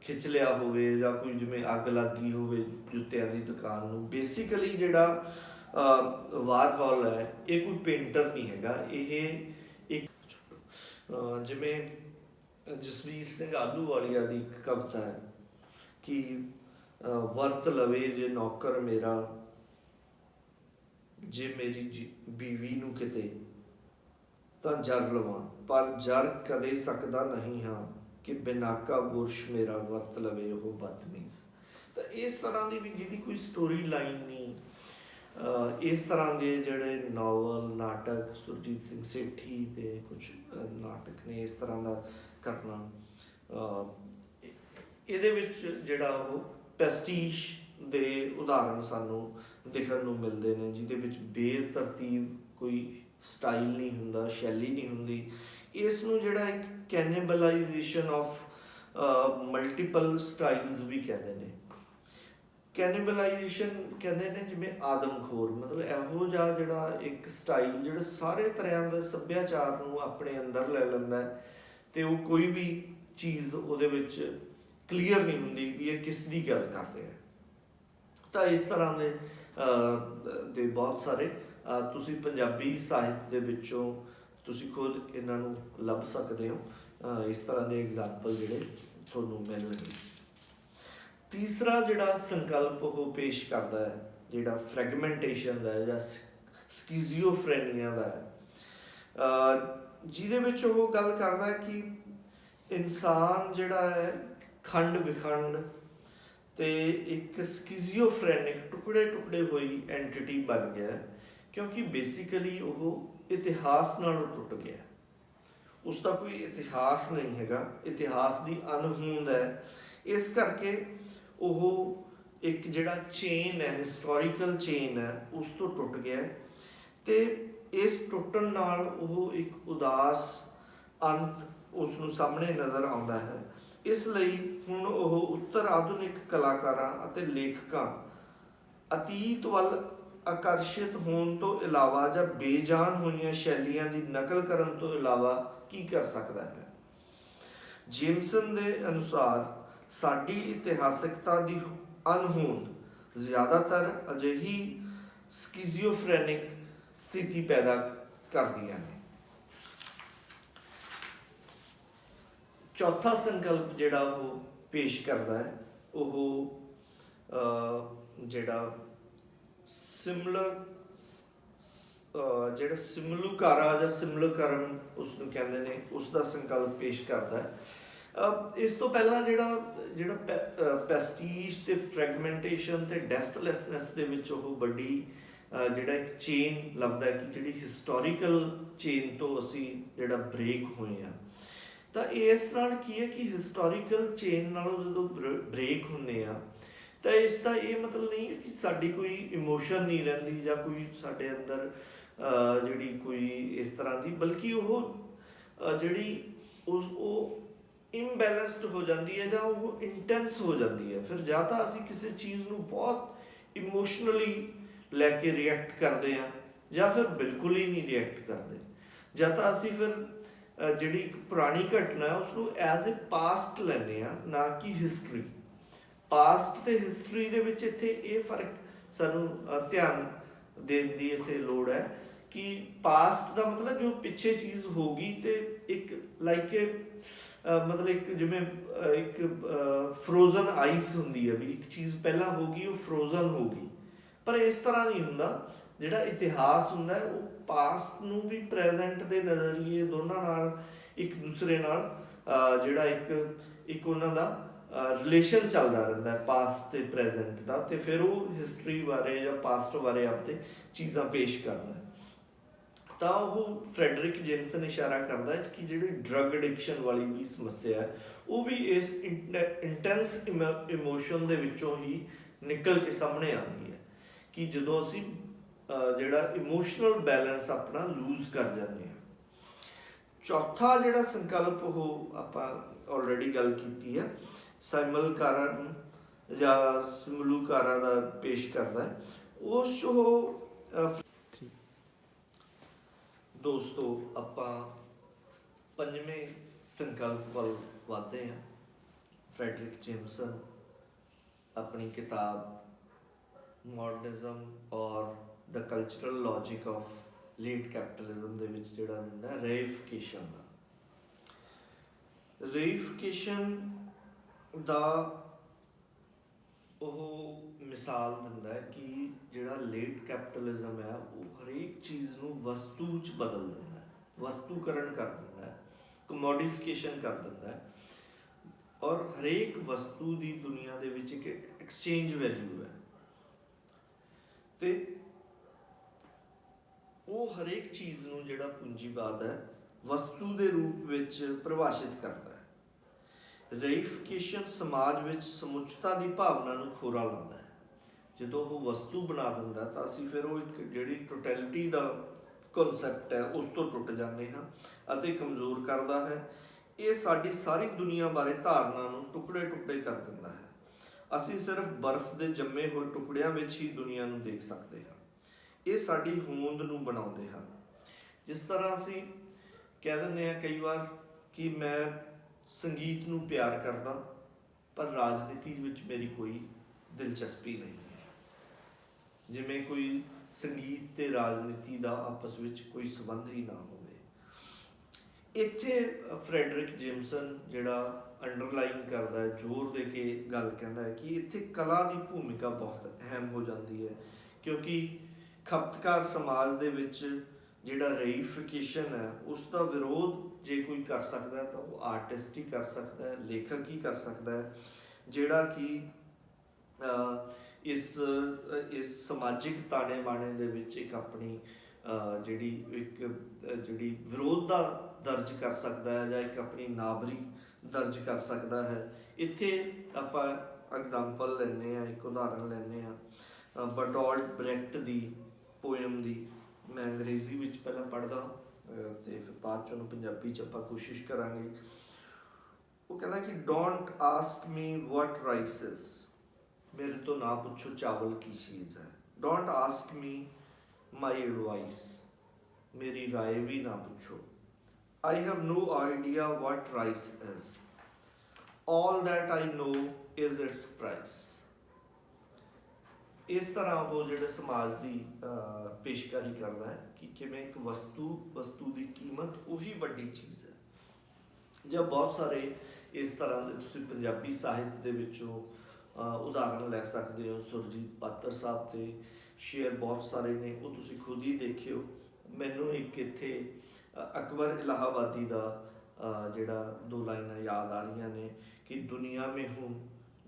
ਖਿੱਚ ਲਿਆ ਹੋਵੇ, ਜਾਂ ਕੋਈ ਜਿਵੇਂ ਅੱਗ ਲੱਗ ਗਈ ਹੋਵੇ ਜੁੱਤਿਆਂ ਦੀ ਦੁਕਾਨ ਨੂੰ। ਬੇਸਿਕਲੀ ਜਿਹੜਾ ਵਾਰਹੋਲ ਹੈ ਇਹ ਕੋਈ ਪੇਂਟਰ ਨਹੀਂ ਹੈਗਾ, ਇਹ ਇੱਕ ਜਿਵੇਂ ਜਸਵੀਰ ਸਿੰਘ ਆਹਲੂਵਾਲੀਆ ਦੀ ਇੱਕ ਕਵਿਤਾ ਹੈ ਕਿ ਵਰਤ ਲਵੇ ਜੇ ਨੌਕਰ ਮੇਰਾ, ਜੇ ਮੇਰੀ ਬੀਵੀ ਨੂੰ ਕਿਤੇ ਤਾਂ ਜਰ ਲਵਾਂ, ਪਰ ਜਰ ਕਦੇ ਸਕਦਾ ਨਹੀਂ ਹਾਂ ਕਿ ਬਿਨਾਕਾ ਬੁਰਸ਼ ਮੇਰਾ ਵਰਤ ਲਵੇ ਉਹ ਬਦਤਮੀਜ਼। ਤਾਂ ਇਸ ਤਰ੍ਹਾਂ ਦੀ ਵੀ ਜਿਹਦੀ ਕੋਈ ਸਟੋਰੀ ਲਾਈਨ ਨਹੀਂ, ਇਸ ਤਰ੍ਹਾਂ ਦੇ ਜਿਹੜੇ ਨਾਵਲ, ਨਾਟਕ, ਸੁਰਜੀਤ ਸਿੰਘ ਸੇਠੀ ਦੇ ਕੁਝ ਨਾਟਕ ਨੇ ਇਸ ਤਰ੍ਹਾਂ ਦਾ ਕਰਨਾ, ਇਹਦੇ ਵਿੱਚ ਜਿਹੜਾ ਉਹ ਪੈਸਟੀਸ਼ ਦੇ ਉਦਾਹਰਣ ਸਾਨੂੰ ਦੇਖਣ ਨੂੰ ਮਿਲਦੇ ਨੇ, ਜਿਹਦੇ ਵਿੱਚ ਬੇਤਰਤੀਬ ਕੋਈ ਸਟਾਈਲ ਨਹੀਂ ਹੁੰਦਾ, ਸ਼ੈਲੀ ਨਹੀਂ ਹੁੰਦੀ। ਇਸ ਨੂੰ ਜਿਹੜਾ ਇੱਕ ਕੈਨੀਬਲਾਈਜੇਸ਼ਨ ਆਫ ਮਲਟੀਪਲ ਸਟਾਈਲਸ ਵੀ ਕਹਿੰਦੇ ਨੇ। ਕੈਨੀਬਲਾਈਜੇਸ਼ਨ ਕਹਿੰਦੇ ਨੇ ਜਿਵੇਂ ਆਦਮਖੋਰ, ਮਤਲਬ ਇਹੋ ਜਿਹਾ ਜਿਹੜਾ ਇੱਕ ਸਟਾਈਲ ਜਿਹੜਾ ਸਾਰੇ ਤਰ੍ਹਾਂ ਦੇ ਸੱਭਿਆਚਾਰ ਨੂੰ ਆਪਣੇ ਅੰਦਰ ਲੈ ਲੈਂਦਾ ਹੈ, ਅਤੇ ਉਹ ਕੋਈ ਵੀ ਚੀਜ਼ ਉਹਦੇ ਵਿੱਚ ਕਲੀਅਰ ਨਹੀਂ ਹੁੰਦੀ ਵੀ ਇਹ ਕਿਸ ਦੀ ਗੱਲ ਕਰ ਰਿਹਾ। ਤਾਂ ਇਸ ਤਰ੍ਹਾਂ ਦੇ ਬਹੁਤ ਸਾਰੇ ਤੁਸੀਂ ਪੰਜਾਬੀ ਸਾਹਿਤ ਦੇ ਵਿੱਚੋਂ ਤੁਸੀਂ ਖੁਦ ਇਹਨਾਂ ਨੂੰ ਲੱਭ ਸਕਦੇ ਹੋ। ਇਸ ਤਰ੍ਹਾਂ ਦੇ ਐਗਜ਼ਾਮਪਲ ਜਿਹੜੇ ਤੁਹਾਨੂੰ ਮਿਲਣਗੇ। ਤੀਸਰਾ ਜਿਹੜਾ ਸੰਕਲਪ ਉਹ ਪੇਸ਼ ਕਰਦਾ ਹੈ, ਜਿਹੜਾ ਫਰੈਗਮੈਂਟੇਸ਼ਨ ਦਾ ਹੈ ਜਾਂ ਸਕਿਜ਼ੀਓਫਰੈਨੀਆ ਦਾ ਹੈ, ਜਿਹਦੇ ਵਿੱਚ ਉਹ ਗੱਲ ਕਰਦਾ ਹੈ ਕਿ ਇਨਸਾਨ ਜਿਹੜਾ ਹੈ ਖੰਡ ਵਿਖੰਡ ਤੇ ਇੱਕ ਸਕਿਜ਼ੀਓਫਰੈਨਿਕ ਟੁਕੜੇ ਟੁਕੜੇ ਹੋਈ ਐਂਟਿਟੀ ਬਣ ਗਿਆ, ਕਿਉਂਕਿ ਬੇਸਿਕਲੀ ਉਹ ਇਤਿਹਾਸ ਨਾਲੋਂ ਟੁੱਟ ਗਿਆ। ਉਸ ਦਾ ਕੋਈ ਇਤਿਹਾਸ ਨਹੀਂ ਹੈਗਾ, ਇਤਿਹਾਸ ਦੀ ਅਣਹੋਂਦ ਹੈ। ਇਸ ਕਰਕੇ ਉਹ ਇੱਕ ਜਿਹੜਾ ਚੇਨ ਹੈ, ਹਿਸਟੋਰੀਕਲ ਚੇਨ ਹੈ, ਉਸ ਤੋਂ ਟੁੱਟ ਗਿਆ। ਅਤੇ ਇਸ ਟੁੱਟਣ ਨਾਲ ਉਹ ਇੱਕ ਉਦਾਸ ਅੰਤ ਉਸ ਨੂੰ ਸਾਹਮਣੇ ਨਜ਼ਰ ਆਉਂਦਾ ਹੈ। ਇਸ ਲਈ ਹੁਣ ਉਹ ਉੱਤਰ ਆਧੁਨਿਕ ਕਲਾਕਾਰਾਂ ਅਤੇ ਲੇਖਕਾਂ ਅਤੀਤ ਵੱਲ ਆਕਰਸ਼ਿਤ ਹੋਣ ਤੋਂ ਇਲਾਵਾ ਜਾਂ ਬੇਜਾਨ ਹੋਈਆਂ ਸ਼ੈਲੀਆਂ ਦੀ ਨਕਲ ਕਰਨ ਤੋਂ ਇਲਾਵਾ ਕੀ ਕਰ ਸਕਦਾ ਹੈ। ਜੇਮਸਨ ਦੇ ਅਨੁਸਾਰ ਸਾਡੀ ਇਤਿਹਾਸਕਤਾ ਦੀ ਅਣਹੋਂਦ ਜ਼ਿਆਦਾਤਰ ਅਜਿਹੀ ਸਕਿਜ਼ੀਓਫਰੈਨਿਕ ਸਥਿਤੀ ਪੈਦਾ ਕਰਦੀਆਂ ਨੇ। ਚੌਥਾ ਸੰਕਲਪ ਜਿਹੜਾ ਉਹ ਪੇਸ਼ ਕਰਦਾ ਹੈ, ਉਹ ਜਿਹੜਾ ਸਿਮਲੂਕਾਰਾ ਜਾਂ ਸਿਮਲੂਕਰਮ ਉਸਨੂੰ ਕਹਿੰਦੇ ਨੇ, ਉਸ ਦਾ ਸੰਕਲਪ ਪੇਸ਼ ਕਰਦਾ ਹੈ। ਇਸ ਤੋਂ ਪਹਿਲਾਂ ਜਿਹੜਾ ਪੈਸਟੀਜ ਤੇ ਫਰੈਗਮੈਂਟੇਸ਼ਨ ਤੇ ਡੈਪਥਲੈਸਨੈਸ ਦੇ ਵਿੱਚ ਉਹ ਵੱਡੀ ਜਿਹੜਾ ਇੱਕ ਚੇਨ ਲੱਭਦਾ ਕਿ ਜਿਹੜੀ ਹਿਸਟੋਰੀਕਲ ਚੇਨ ਤੋਂ ਅਸੀਂ ਜਿਹੜਾ ਬ੍ਰੇਕ ਹੋਏ ਆ। ਤਾਂ ਇਸ ਨਾਲ ਕੀ ਹੈ ਕਿ ਹਿਸਟੋਰੀਕਲ ਚੇਨ ਨਾਲੋਂ ਜਦੋਂ ਬ੍ਰੇਕ ਹੁੰਦੇ ਆ ਤਾਂ ਇਸ ਦਾ ਇਹ ਮਤਲਬ ਨਹੀਂ ਹੈ ਕਿ ਸਾਡੀ ਕੋਈ ਇਮੋਸ਼ਨ ਨਹੀਂ ਰਹਿੰਦੀ ਜਾਂ ਕੋਈ ਸਾਡੇ ਅੰਦਰ ਜਿਹੜੀ ਕੋਈ ਇਸ ਤਰ੍ਹਾਂ ਦੀ, ਬਲਕਿ ਉਹ ਜਿਹੜੀ ਉਹ ਇੰਬੈਲੈਂਸਡ ਹੋ ਜਾਂਦੀ ਹੈ ਜਾਂ ਉਹ ਇੰਟੈਂਸ ਹੋ ਜਾਂਦੀ ਹੈ। ਫਿਰ ਜਾਂ ਤਾਂ ਅਸੀਂ ਕਿਸੇ ਚੀਜ਼ ਨੂੰ ਬਹੁਤ ਇਮੋਸ਼ਨਲੀ ਲੈ ਕੇ ਰਿਐਕਟ ਕਰਦੇ ਹਾਂ ਜਾਂ ਫਿਰ ਬਿਲਕੁਲ ਹੀ ਨਹੀਂ ਰਿਐਕਟ ਕਰਦੇ, ਜਾਂ ਤਾਂ ਅਸੀਂ ਫਿਰ ਜਿਹੜੀ ਇੱਕ ਪੁਰਾਣੀ ਘਟਨਾ ਹੈ ਉਸਨੂੰ ਐਜ਼ ਏ ਪਾਸਟ ਲੈਂਦੇ ਹਾਂ, ਨਾ ਕਿ ਹਿਸਟਰੀ। ਪਾਸਟ ਤੇ ਹਿਸਟਰੀ ਦੇ ਵਿੱਚ ਇੱਥੇ ਇਹ ਫਰਕ ਸਾਨੂੰ ਧਿਆਨ ਦੇਣ ਦੀ ਇੱਥੇ ਲੋੜ ਹੈ ਕਿ ਪਾਸਟ ਦਾ ਮਤਲਬ ਜੋ ਪਿੱਛੇ ਚੀਜ਼ ਹੋ ਗਈ ਤੇ ਇੱਕ ਲਾਈਕ ਮਤਲਬ ਇੱਕ ਜਿਵੇਂ ਇੱਕ ਫਰੋਜ਼ਨ ਆਈਸ ਹੁੰਦੀ ਹੈ ਵੀ ਇੱਕ ਚੀਜ਼ ਪਹਿਲਾਂ ਹੋ ਗਈ ਉਹ ਫਰੋਜ਼ਨ ਹੋ ਗਈ, ਪਰ ਇਸ ਤਰ੍ਹਾਂ ਨਹੀਂ ਹੁੰਦਾ। ਜਿਹੜਾ ਇਤਿਹਾਸ ਹੁੰਦਾ ਉਹ ਪਾਸਟ ਨੂੰ ਵੀ ਪ੍ਰੈਜ਼ੈਂਟ ਦੇ ਨਜ਼ਰੀਏ ਦੋਨਾਂ ਨਾਲ ਇੱਕ ਦੂਸਰੇ ਨਾਲ ਜਿਹੜਾ ਇੱਕ ਉਹਨਾਂ ਦਾ ਰਿਲੇਸ਼ਨ ਚੱਲਦਾ ਰਹਿੰਦਾ ਹੈ ਪਾਸਟ ਤੇ ਪ੍ਰੈਜ਼ੈਂਟ ਦਾ, ਤੇ ਫਿਰ ਉਹ ਹਿਸਟਰੀ ਬਾਰੇ ਜਾਂ ਪਾਸਟ ਬਾਰੇ ਆਪਦੇ ਚੀਜ਼ਾਂ ਪੇਸ਼ ਕਰਦਾ ਹੈ। ਤਾਂ ਉਹ ਫਰੈਡਰਿਕ ਜੇਮਸਨ ਇਸ਼ਾਰਾ ਕਰਦਾ ਹੈ ਕਿ ਜਿਹੜੀ ਡਰੱਗ ਐਡਿਕਸ਼ਨ ਵਾਲੀ ਵੀ ਸਮੱਸਿਆ ਹੈ ਉਹ ਵੀ ਇਸ ਇੰਟੈਂਸ ਇਮੋਸ਼ਨ ਦੇ ਵਿੱਚੋਂ ਹੀ ਨਿਕਲ ਕੇ ਸਾਹਮਣੇ ਆਉਂਦੀ ਹੈ ਕਿ ਜਦੋਂ ਅਸੀਂ ਜਿਹੜਾ ਇਮੋਸ਼ਨਲ ਬੈਲੈਂਸ ਆਪਣਾ ਲੂਜ਼ ਕਰ ਜਾਂਦੇ ਹਾਂ। ਚੌਥਾ ਜਿਹੜਾ ਸੰਕਲਪ ਉਹ ਆਪਾਂ ਆਲਰੇਡੀ ਗੱਲ ਕੀਤੀ ਹੈ, ਸਾਈਮਲਕਾਰਨ ਜਾਂ ਸਿਮਲੂਕਾਰਾ ਦਾ ਪੇਸ਼ ਕਰਦਾ ਹੈ। ਉਸ ਉਹ ਦੋਸਤੋ ਆਪਾਂ ਪੰਜਵੇਂ ਸੰਕਲਪ ਵੱਲ ਵਧਦੇ ਹਾਂ। ਫਰੈਡਰਿਕ ਜੇਮਸਨ ਆਪਣੀ ਕਿਤਾਬ modernism or the cultural logic of late capitalism ਦੇ ਵਿੱਚ ਜਿਹੜਾ ਦਿੰਦਾ ਰੇਇਫਿਕੇਸ਼ਨ ਦਾ। ਰੇਇਫਿਕੇਸ਼ਨ ਦਾ ਉਹ ਮਿਸਾਲ ਦਿੰਦਾ ਹੈ ਕਿ ਜਿਹੜਾ ਲੇਟ ਕੈਪੀਟਲਿਜ਼ਮ ਹੈ ਉਹ ਹਰੇਕ ਚੀਜ਼ ਨੂੰ ਵਸਤੂ 'ਚ ਬਦਲ ਦਿੰਦਾ ਹੈ, ਵਸਤੂਕਰਨ ਕਰ ਦਿੰਦਾ ਹੈ, ਕਮੋਡਿਫਿਕੇਸ਼ਨ ਕਰ ਦਿੰਦਾ ਹੈ, ਔਰ ਹਰੇਕ ਵਸਤੂ ਦੀ ਦੁਨੀਆ ਦੇ ਵਿੱਚ ਇੱਕ ਐਕਸਚੇਂਜ ਵੈਲਿਊ ਹੈ ਤੇ ਉਹ ਹਰੇਕ ਚੀਜ਼ ਨੂੰ ਜਿਹੜਾ ਪੂੰਜੀਵਾਦ ਹੈ ਵਸਤੂ ਦੇ ਰੂਪ ਵਿੱਚ ਪਰਿਭਾਸ਼ਿਤ ਕਰਦਾ ਹੈ। ਰੇਇਫਿਕੇਸ਼ਨ ਸਮਾਜ ਵਿੱਚ ਸਮੁੱਚਤਾ ਦੀ ਭਾਵਨਾ ਨੂੰ ਖੋਰਾ ਲਾਉਂਦਾ ਹੈ। ਜਦੋਂ ਉਹ ਵਸਤੂ ਬਣਾ ਦਿੰਦਾ ਤਾਂ ਅਸੀਂ ਫਿਰ ਉਹ ਇੱਕ ਜਿਹੜੀ ਟੋਟੈਲਿਟੀ ਦਾ ਕਨਸੈਪਟ ਹੈ ਉਸ ਤੋਂ ਟੁੱਟ ਜਾਂਦੇ ਹਾਂ ਅਤੇ ਕਮਜ਼ੋਰ ਕਰਦਾ ਹੈ। ਇਹ ਸਾਡੀ ਸਾਰੀ ਦੁਨੀਆ ਬਾਰੇ ਧਾਰਨਾ ਨੂੰ ਟੁਕੜੇ ਟੁਕੜੇ ਕਰ ਦਿੰਦਾ ਹੈ। ਅਸੀਂ ਸਿਰਫ ਬਰਫ਼ ਦੇ ਜੰਮੇ ਹੋਏ ਟੁਕੜਿਆਂ ਵਿੱਚ ਹੀ ਦੁਨੀਆ ਨੂੰ ਦੇਖ ਸਕਦੇ ਹਾਂ। ਇਹ ਸਾਡੀ ਹੋਂਦ ਨੂੰ ਬਣਾਉਂਦੇ ਹਨ। ਜਿਸ ਤਰ੍ਹਾਂ ਅਸੀਂ ਕਹਿ ਦਿੰਦੇ ਹਾਂ ਕਈ ਵਾਰ ਕਿ ਮੈਂ ਸੰਗੀਤ ਨੂੰ ਪਿਆਰ ਕਰਦਾ ਪਰ ਰਾਜਨੀਤੀ ਵਿੱਚ ਮੇਰੀ ਕੋਈ ਦਿਲਚਸਪੀ ਨਹੀਂ ਹੈ, ਜਿਵੇਂ ਕੋਈ ਸੰਗੀਤ ਤੇ ਰਾਜਨੀਤੀ ਦਾ ਆਪਸ ਵਿੱਚ ਕੋਈ ਸੰਬੰਧ ਹੀ ਨਾ ਹੋਵੇ। ਇੱਥੇ ਫਰੈਡਰਿਕ ਜੇਮਸਨ ਜਿਹੜਾ ਅੰਡਰਲਾਈਨ ਕਰਦਾ ਹੈ, ਜ਼ੋਰ ਦੇ ਕੇ ਗੱਲ ਕਹਿੰਦਾ ਹੈ ਕਿ ਇੱਥੇ ਕਲਾ ਦੀ ਭੂਮਿਕਾ ਬਹੁਤ ਅਹਿਮ ਹੋ ਜਾਂਦੀ ਹੈ, ਕਿਉਂਕਿ ਖਪਤਕਾਰ ਸਮਾਜ ਦੇ ਵਿੱਚ ਜਿਹੜਾ ਰੇਇਫਿਕੇਸ਼ਨ ਹੈ ਉਸ ਦਾ ਵਿਰੋਧ ਜੇ ਕੋਈ ਕਰ ਸਕਦਾ ਤਾਂ ਉਹ ਆਰਟਿਸਟ ਹੀ ਕਰ ਸਕਦਾ ਹੈ, ਲੇਖਕ ਹੀ ਕਰ ਸਕਦਾ ਹੈ, ਜਿਹੜਾ ਕਿ ਇਸ ਸਮਾਜਿਕ ਤਾਣੇ ਬਾਣੇ ਦੇ ਵਿੱਚ ਇੱਕ ਆਪਣੀ ਜਿਹੜੀ ਵਿਰੋਧਤਾ ਦਰਜ ਕਰ ਸਕਦਾ ਹੈ ਜਾਂ ਇੱਕ ਆਪਣੀ ਨਾਬਰੀ ਦਰਜ ਕਰ ਸਕਦਾ ਹੈ। ਇੱਥੇ ਆਪਾਂ ਐਗਜ਼ਾਮਪਲ ਲੈਂਦੇ ਹਾਂ, ਇੱਕ ਉਦਾਹਰਨ ਲੈਂਦੇ ਹਾਂ ਬਰਟੋਲਟ ਬ੍ਰੈਕਟ ਦੀ ਪੋਇਮ ਦੀ। ਮੈਂ ਅੰਗਰੇਜ਼ੀ ਵਿੱਚ ਪਹਿਲਾਂ ਪੜ੍ਹਦਾ ਅਤੇ ਫਿਰ ਬਾਅਦ 'ਚ ਉਹਨੂੰ ਪੰਜਾਬੀ 'ਚ ਆਪਾਂ ਕੋਸ਼ਿਸ਼ ਕਰਾਂਗੇ। ਉਹ ਕਹਿੰਦਾ ਕਿ don't ask me what rice is, ਮੇਰੇ ਤੋਂ ਨਾ ਪੁੱਛੋ ਚਾਵਲ ਕੀ ਚੀਜ਼ ਹੈ। Don't ask me my advice, ਮੇਰੀ ਰਾਏ ਵੀ ਨਾ ਪੁੱਛੋ। I have no idea what rice is, all that I know is its price. ਇਸ ਤਰ੍ਹਾਂ ਉਹ ਜਿਹੜੇ ਸਮਾਜ ਦੀ ਪੇਸ਼ਕਾਰੀ ਕਰਦਾ ਹੈ ਕਿ ਕਿਵੇਂ ਇੱਕ ਵਸਤੂ ਦੀ ਕੀਮਤ ਉਹੀ ਵੱਡੀ ਚੀਜ਼ ਹੈ। ਜਾਂ ਬਹੁਤ ਸਾਰੇ ਇਸ ਤਰ੍ਹਾਂ ਦੇ ਤੁਸੀਂ ਪੰਜਾਬੀ ਸਾਹਿਤ ਦੇ ਵਿੱਚੋਂ ਉਦਾਹਰਨ ਲੈ ਸਕਦੇ ਹੋ। ਸੁਰਜੀਤ ਪਾਤਰ ਸਾਹਿਬ ਦੇ ਸ਼ੇਅਰ ਬਹੁਤ ਸਾਰੇ ਨੇ, ਉਹ ਤੁਸੀਂ ਖੁਦ ਹੀ ਦੇਖਿਓ। ਮੈਨੂੰ ਇੱਕ ਇੱਥੇ ਅਕਬਰ ਇਲਾਹਾਬਾਦੀ ਦਾ ਜਿਹੜਾ दो लाइनें याद आ रही ने कि दुनिया में हूँ,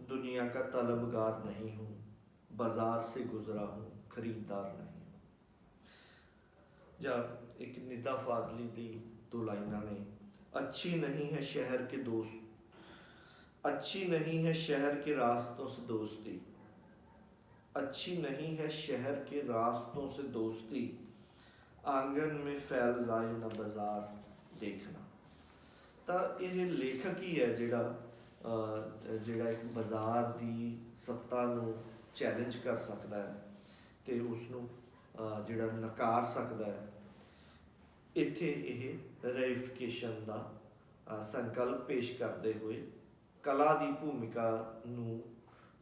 दुनिया का तलबगार नहीं हूँ, बाजार से गुजरा हूँ, खरीदार नहीं हूँ। या एक निदा फाजली दी दो लाइनां ने, अच्छी नहीं है शहर के दोस्त, अच्छी नहीं है शहर के रास्तों से दोस्ती, अच्छी नहीं है शहर के रास्तों से दोस्ती, आंगन में फैल जाए न बाजार देखना। ਤਾਂ ਇਹ ਲੇਖਕ ਹੀ ਹੈ ਜਿਹੜਾ ਇੱਕ ਬਾਜ਼ਾਰ ਦੀ ਸੱਤਾ ਨੂੰ ਚੈਲੰਜ ਕਰ ਸਕਦਾ ਹੈ ਤੇ ਉਸ ਨੂੰ ਜਿਹੜਾ ਨਕਾਰ ਸਕਦਾ ਹੈ। ਇੱਥੇ ਇਹ ਰੇਇਫਿਕੇਸ਼ਨ ਦਾ ਸੰਕਲਪ ਪੇਸ਼ ਕਰਦੇ ਹੋਏ ਕਲਾ ਦੀ ਭੂਮਿਕਾ ਨੂੰ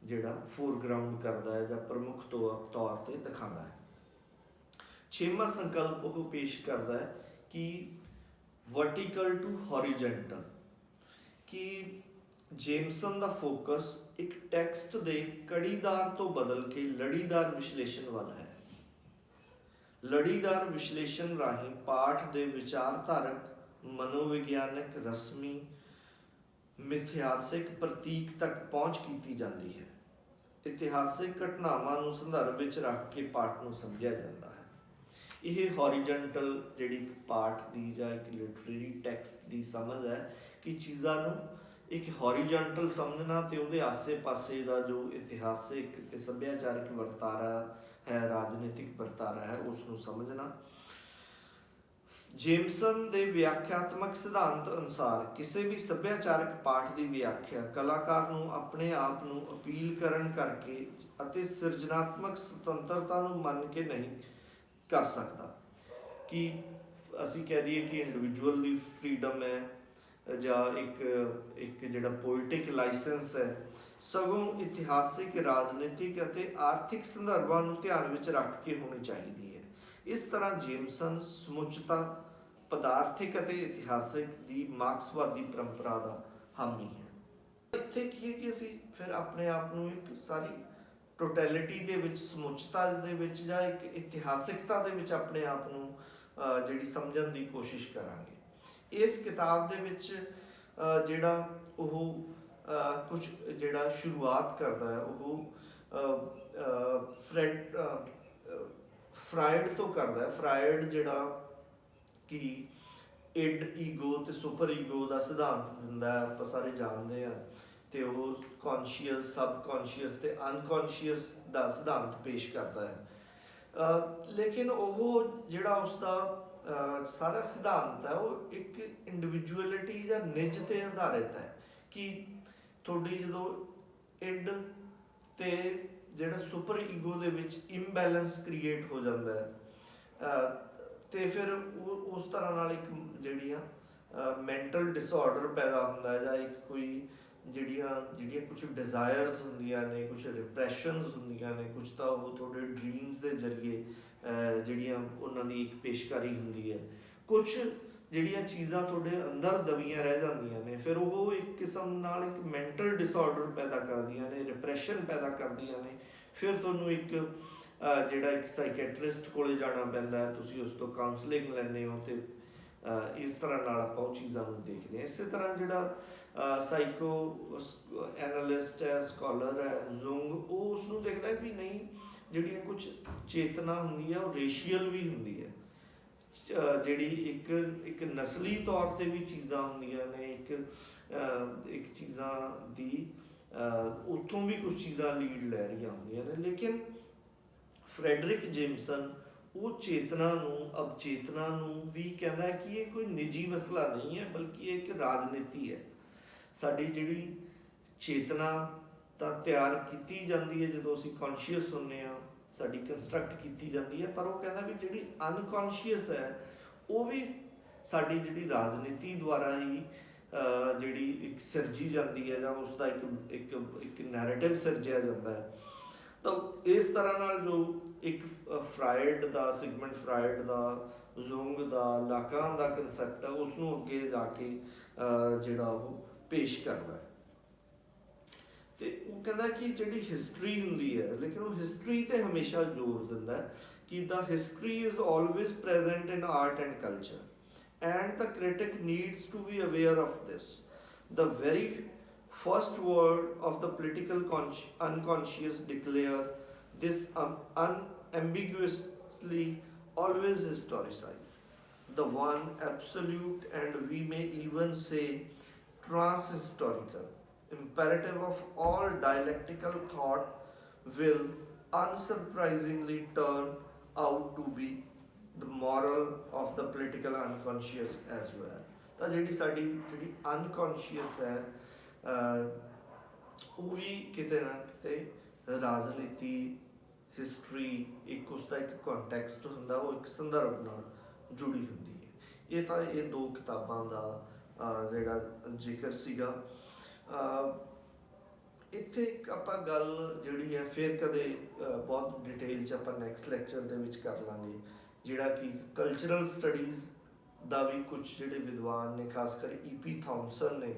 ਜਿਹੜਾ ਫੋਰਗਰਾਊਂਡ ਕਰਦਾ ਹੈ ਜਾਂ ਪ੍ਰਮੁੱਖ ਤੌਰ ਤੇ ਦਿਖਾਉਂਦਾ ਹੈ। ਛੇਵਾਂ ਸੰਕਲਪ ਉਹ ਪੇਸ਼ ਕਰਦਾ ਹੈ ਕਿ वर्टिकल टू हॉरिजेंटल, कि जेमसन का फोकस एक टैक्सट के कड़ीदार तो बदल के लड़ीदार विश्लेषण वाल है। लड़ीदार विश्लेषण राही पाठ के विचारधारक, मनोविग्यानक, रस्मी, मिथिहासिक प्रतीक तक पहुँच की जाती है। इतिहासिक घटनावां नूं संदर्भ विच रख के पाठ नूं समझिया जाता है। ਇਹ ਹੌਰੀਜੈਂਟਲ ਜਿਹੜੀ ਪਾਠ ਦੀ ਜਾਂ ਇੱਕ ਲਿਟਰੇਰੀ ਟੈਕਸਟ ਦੀ ਸਮਝ ਹੈ ਕਿ ਚੀਜ਼ਾਂ ਨੂੰ ਇੱਕ ਹੌਰੀਜੈਂਟਲ ਸਮਝਣਾ ਤੇ ਉਹਦੇ ਆਸੇ-ਪਾਸੇ ਦਾ ਜੋ ਇਤਿਹਾਸਿਕ ਤੇ ਸੱਭਿਆਚਾਰਕ ਵਰਤਾਰਾ ਹੈ, ਰਾਜਨੀਤਿਕ ਵਰਤਾਰਾ ਹੈ, ਉਸ ਨੂੰ ਸਮਝਣਾ। ਜੇਮਸਨ ਦੇ ਵਿਆਖਿਆਤਮਕ ਸਿਧਾਂਤ ਅਨੁਸਾਰ ਕਿਸੇ ਵੀ ਸੱਭਿਆਚਾਰਕ ਪਾਠ ਦੀ ਵਿਆਖਿਆ ਕਲਾਕਾਰ ਨੂੰ ਆਪਣੇ ਆਪ ਨੂੰ ਅਪੀਲ ਕਰਨ ਕਰਕੇ ਅਤੇ ਸਿਰਜਣਾਤਮਕ ਸੁਤੰਤਰਤਾ ਨੂੰ ਮੰਨ ਕੇ ਨਹੀਂ ਕਰ ਸਕਦਾ। ਕਿ ਅਸੀਂ ਕਹਿ ਦਈਏ ਕਿ ਇੰਡੀਵਿਜੂਅਲ ਦੀ ਫਰੀडम ਹੈ ਜਾਂ ਇੱਕ ਜਿਹੜਾ ਪੋਇਟਿਕ ਲਾਇਸੈਂਸ ਹੈ, ਸਗੋਂ ਇਤਿਹਾਸਿਕ, ਰਾਜਨੀਤਿਕ ਅਤੇ ਆਰਥਿਕ ਸੰਦਰਭਾਂ ਨੂੰ ਧਿਆਨ ਵਿੱਚ ਰੱਖ ਕੇ ਹੋਣੀ ਚਾਹੀਦੀ ਹੈ। ਇਸ ਤਰ੍ਹਾਂ ਜੇਮਸਨ ਸਮੁੱਚਤਾ, ਪਦਾਰਥਿਕ ਅਤੇ ਇਤਿਹਾਸਿਕ ਦੀ ਮਾਰਕਸਵਾਦੀ ਪਰੰਪਰਾ ਦਾ ਹਾਮੀ ਹੈ। ਇੱਥੇ ਕੀ ਹੈ ਕਿ ਅਸੀਂ ਫਿਰ ਆਪਣੇ ਆਪ ਨੂੰ ਇੱਕ ਸਾਰੀ ਟੋਟੈਲਿਟੀ ਦੇ ਵਿੱਚ, ਸਮੁੱਚਤਾ ਦੇ ਵਿੱਚ ਜਾਂ ਇੱਕ ਇਤਿਹਾਸਿਕਤਾ ਦੇ ਵਿੱਚ ਆਪਣੇ ਆਪ ਨੂੰ ਜਿਹੜੀ ਸਮਝਣ ਦੀ ਕੋਸ਼ਿਸ਼ ਕਰਾਂਗੇ। ਇਸ ਕਿਤਾਬ ਦੇ ਵਿੱਚ ਜਿਹੜਾ ਉਹ ਕੁਝ ਜਿਹੜਾ ਸ਼ੁਰੂਆਤ ਕਰਦਾ ਹੈ ਉਹ ਫਰਾਇਡ ਤੋਂ ਕਰਦਾ ਹੈ। ਫਰਾਇਡ ਜਿਹੜਾ ਕਿ ਇਡ, ਈਗੋ ਤੇ ਸੁਪਰ ਈਗੋ ਦਾ ਸਿਧਾਂਤ ਦਿੰਦਾ ਹੈ, ਆਪਾਂ ਸਾਰੇ ਜਾਣਦੇ ਹਾਂ। ਤੇ ਉਹ ਕੌਨਸ਼ੀਅਸ, ਸਬਕੌਨਸ਼ੀਅਸ ਤੇ ਅਨਕੌਨਸ਼ੀਅਸ ਦਾ ਸਿਧਾਂਤ ਪੇਸ਼ ਕਰਦਾ ਹੈ। ਲੇਕਿਨ ਉਹ ਜਿਹੜਾ ਉਸਦਾ ਸਾਰਾ ਸਿਧਾਂਤ ਹੈ ਉਹ ਇੱਕ ਇੰਡੀਵਿਜੂਅਲਿਟੀ ਜਾਂ ਨਿੱਜ ਤੇ ਆਧਾਰਿਤ ਹੈ ਕਿ ਤੁਹਾਡੀ ਜਦੋਂ ਇਡ ਤੇ ਜਿਹੜਾ ਸੁਪਰ ਈਗੋ ਦੇ ਵਿੱਚ ਇੰਬੈਲੈਂਸ ਕ੍ਰੀਏਟ ਹੋ ਜਾਂਦਾ ਹੈ ਤੇ ਫਿਰ ਉਹ ਉਸ ਤਰ੍ਹਾਂ ਨਾਲ ਇੱਕ ਜਿਹੜੀਆਂ ਮੈਂਟਲ ਡਿਸਆਰਡਰ ਪੈਦਾ ਹੁੰਦਾ ਹੈ ਜਾਂ ਇੱਕ ਕੋਈ ਜਿਹੜੀਆਂ ਕੁਝ ਡਿਜ਼ਾਇਰਸ ਹੁੰਦੀਆਂ ਨੇ, ਕੁਝ ਰਿਪਰੈਸ਼ਨਸ ਹੁੰਦੀਆਂ ਨੇ, ਕੁਝ ਤਾਂ ਉਹ ਤੁਹਾਡੇ ਡ੍ਰੀਮਸ ਦੇ ਜ਼ਰੀਏ ਜਿਹੜੀਆਂ ਉਹਨਾਂ ਦੀ ਇੱਕ ਪੇਸ਼ਕਾਰੀ ਹੁੰਦੀ ਹੈ, ਕੁਝ ਜਿਹੜੀਆਂ ਚੀਜ਼ਾਂ ਤੁਹਾਡੇ ਅੰਦਰ ਦਬੀਆਂ ਰਹਿ ਜਾਂਦੀਆਂ ਨੇ, ਫਿਰ ਉਹ ਇੱਕ ਕਿਸਮ ਨਾਲ ਇੱਕ ਮੈਂਟਲ ਡਿਸਆਰਡਰ ਪੈਦਾ ਕਰਦੀਆਂ ਨੇ, ਰਿਪਰੈਸ਼ਨ ਪੈਦਾ ਕਰਦੀਆਂ ਨੇ। ਫਿਰ ਤੁਹਾਨੂੰ ਇੱਕ ਜਿਹੜਾ ਇੱਕ ਸਾਈਕੈਟਰਿਸਟ ਕੋਲੇ ਜਾਣਾ ਪੈਂਦਾ ਹੈ, ਤੁਸੀਂ ਉਸ ਤੋਂ ਕਾਉਂਸਲਿੰਗ ਲੈਂਦੇ ਹੋ ਤੇ ਇਸ ਤਰ੍ਹਾਂ ਨਾਲ ਆਪਾਂ ਉਹ ਚੀਜ਼ਾਂ ਨੂੰ ਦੇਖਦੇ ਹਾਂ। ਇਸੇ ਤਰ੍ਹਾਂ ਜਿਹੜਾ ਸਾਈਕੋ ਐਨਾਲਿਸਟ ਹੈ, ਸਕਾਲਰ ਹੈ ਜ਼ੁੰਗ, ਉਹ ਉਸ ਨੂੰ ਦੇਖਦਾ ਵੀ ਨਹੀਂ, ਜਿਹੜੀਆਂ ਕੁਝ ਚੇਤਨਾ ਹੁੰਦੀ ਹੈ ਉਹ ਰੇਸ਼ੀਅਲ ਵੀ ਹੁੰਦੀ ਹੈ, ਜਿਹੜੀ ਇੱਕ ਨਸਲੀ ਤੌਰ 'ਤੇ ਵੀ ਚੀਜ਼ਾਂ ਹੁੰਦੀਆਂ ਨੇ, ਇੱਕ ਚੀਜ਼ਾਂ ਦੀ ਉੱਥੋਂ ਵੀ ਕੁਝ ਚੀਜ਼ਾਂ ਲੀਡ ਲੈ ਰਹੀਆਂ ਹੁੰਦੀਆਂ ਨੇ। ਲੇਕਿਨ ਫਰੈਡਰਿਕ ਜੇਮਸਨ ਉਹ ਚੇਤਨਾ ਨੂੰ, ਅਵਚੇਤਨਾ ਨੂੰ ਵੀ ਕਹਿੰਦਾ ਕਿ ਇਹ ਕੋਈ ਨਿੱਜੀ ਮਸਲਾ ਨਹੀਂ ਹੈ, ਬਲਕਿ ਇਹ ਇੱਕ ਰਾਜਨੀਤੀ ਹੈ। ਸਾਡੀ ਜਿਹੜੀ ਚੇਤਨਾ ਤਾਂ ਤਿਆਰ ਕੀਤੀ ਜਾਂਦੀ ਹੈ ਜਦੋਂ ਅਸੀਂ ਕੌਨਸ਼ੀਅਸ ਹੁੰਦੇ ਹਾਂ, ਸਾਡੀ ਕੰਸਟਰਕਟ ਕੀਤੀ ਜਾਂਦੀ ਹੈ, ਪਰ ਉਹ ਕਹਿੰਦਾ ਵੀ ਜਿਹੜੀ ਅਨਕੌਨਸ਼ੀਅਸ ਹੈ ਉਹ ਵੀ ਸਾਡੀ ਜਿਹੜੀ ਰਾਜਨੀਤੀ ਦੁਆਰਾ ਹੀ ਜਿਹੜੀ ਇੱਕ ਸਿਰਜੀ ਜਾਂਦੀ ਹੈ ਜਾਂ ਉਸ ਦਾ ਇੱਕ ਨੈਰੇਟਿਵ ਸਿਰਜਿਆ ਜਾਂਦਾ ਹੈ। ਤਾਂ ਇਸ ਤਰ੍ਹਾਂ ਨਾਲ ਜੋ ਇੱਕ ਫਰਾਇਡ ਦਾ, ਸਿਗਮੰਡ ਫਰਾਇਡ ਦਾ, ਜ਼ੁੰਗ ਦਾ, ਲਾਕਾਂ ਦਾ ਕੰਸੈਪਟ ਹੈ, ਉਸ ਨੂੰ ਅੱਗੇ ਜਾ ਕੇ ਜਿਹੜਾ ਉਹ ਪੇਸ਼ ਕਰਦਾ ਹੈ। ਤੇ ਉਹ ਕਹਿੰਦਾ ਕਿ ਜਿਹੜੀ ਹਿਸਟਰੀ ਹੁੰਦੀ ਹੈ, ਲੇਕਿਨ ਉਹ ਹਿਸਟਰੀ ਤੇ ਹਮੇਸ਼ਾ ਜ਼ੋਰ ਦਿੰਦਾ ਕਿ the history is always present in art and culture. and the critic needs to be aware of this. The very first word of the political unconscious declare this unambiguously always historicize. The one absolute and we may even say transhistorical imperative of all dialectical thought will unsurprisingly turn out to be the moral of the political unconscious as well. ਤਾਂ ਜਿਹੜੀ ਸਾਡੀ ਜਿਹੜੀ unconscious ਹੈ ਉਹ ਵੀ ਕਿਤੇ ਨਾ ਕਿਤੇ ਰਾਜਨੀਤੀ ਹਿਸਟਰੀ ਇੱਕ ਉਸਦਾ ਇੱਕ ਕੰਟੈਕਸਟ ਹੁੰਦਾ, ਉਹ ਇੱਕ ਸੰਦਰਭ ਨਾਲ ਜੁੜੀ ਹੁੰਦੀ ਹੈ। ਇਹ ਤਾਂ ਇਹ ਦੋ ਕਿਤਾਬਾਂ ਦਾ ਜਿਹੜਾ ਜ਼ਿਕਰ ਸੀਗਾ। ਇੱਥੇ ਇੱਕ ਆਪਾਂ ਗੱਲ ਜਿਹੜੀ ਹੈ ਫਿਰ ਕਦੇ ਬਹੁਤ ਡਿਟੇਲ 'ਚ ਆਪਾਂ ਨੈਕਸਟ ਲੈਕਚਰ ਦੇ ਵਿੱਚ ਕਰ ਲਾਂਗੇ, ਜਿਹੜਾ ਕਿ ਕਲਚਰਲ ਸਟੱਡੀਜ਼ ਦਾ ਵੀ ਕੁਝ ਜਿਹੜੇ ਵਿਦਵਾਨ ਨੇ, ਖਾਸ ਕਰ E.P. ਥੋਮਸਨ ਨੇ,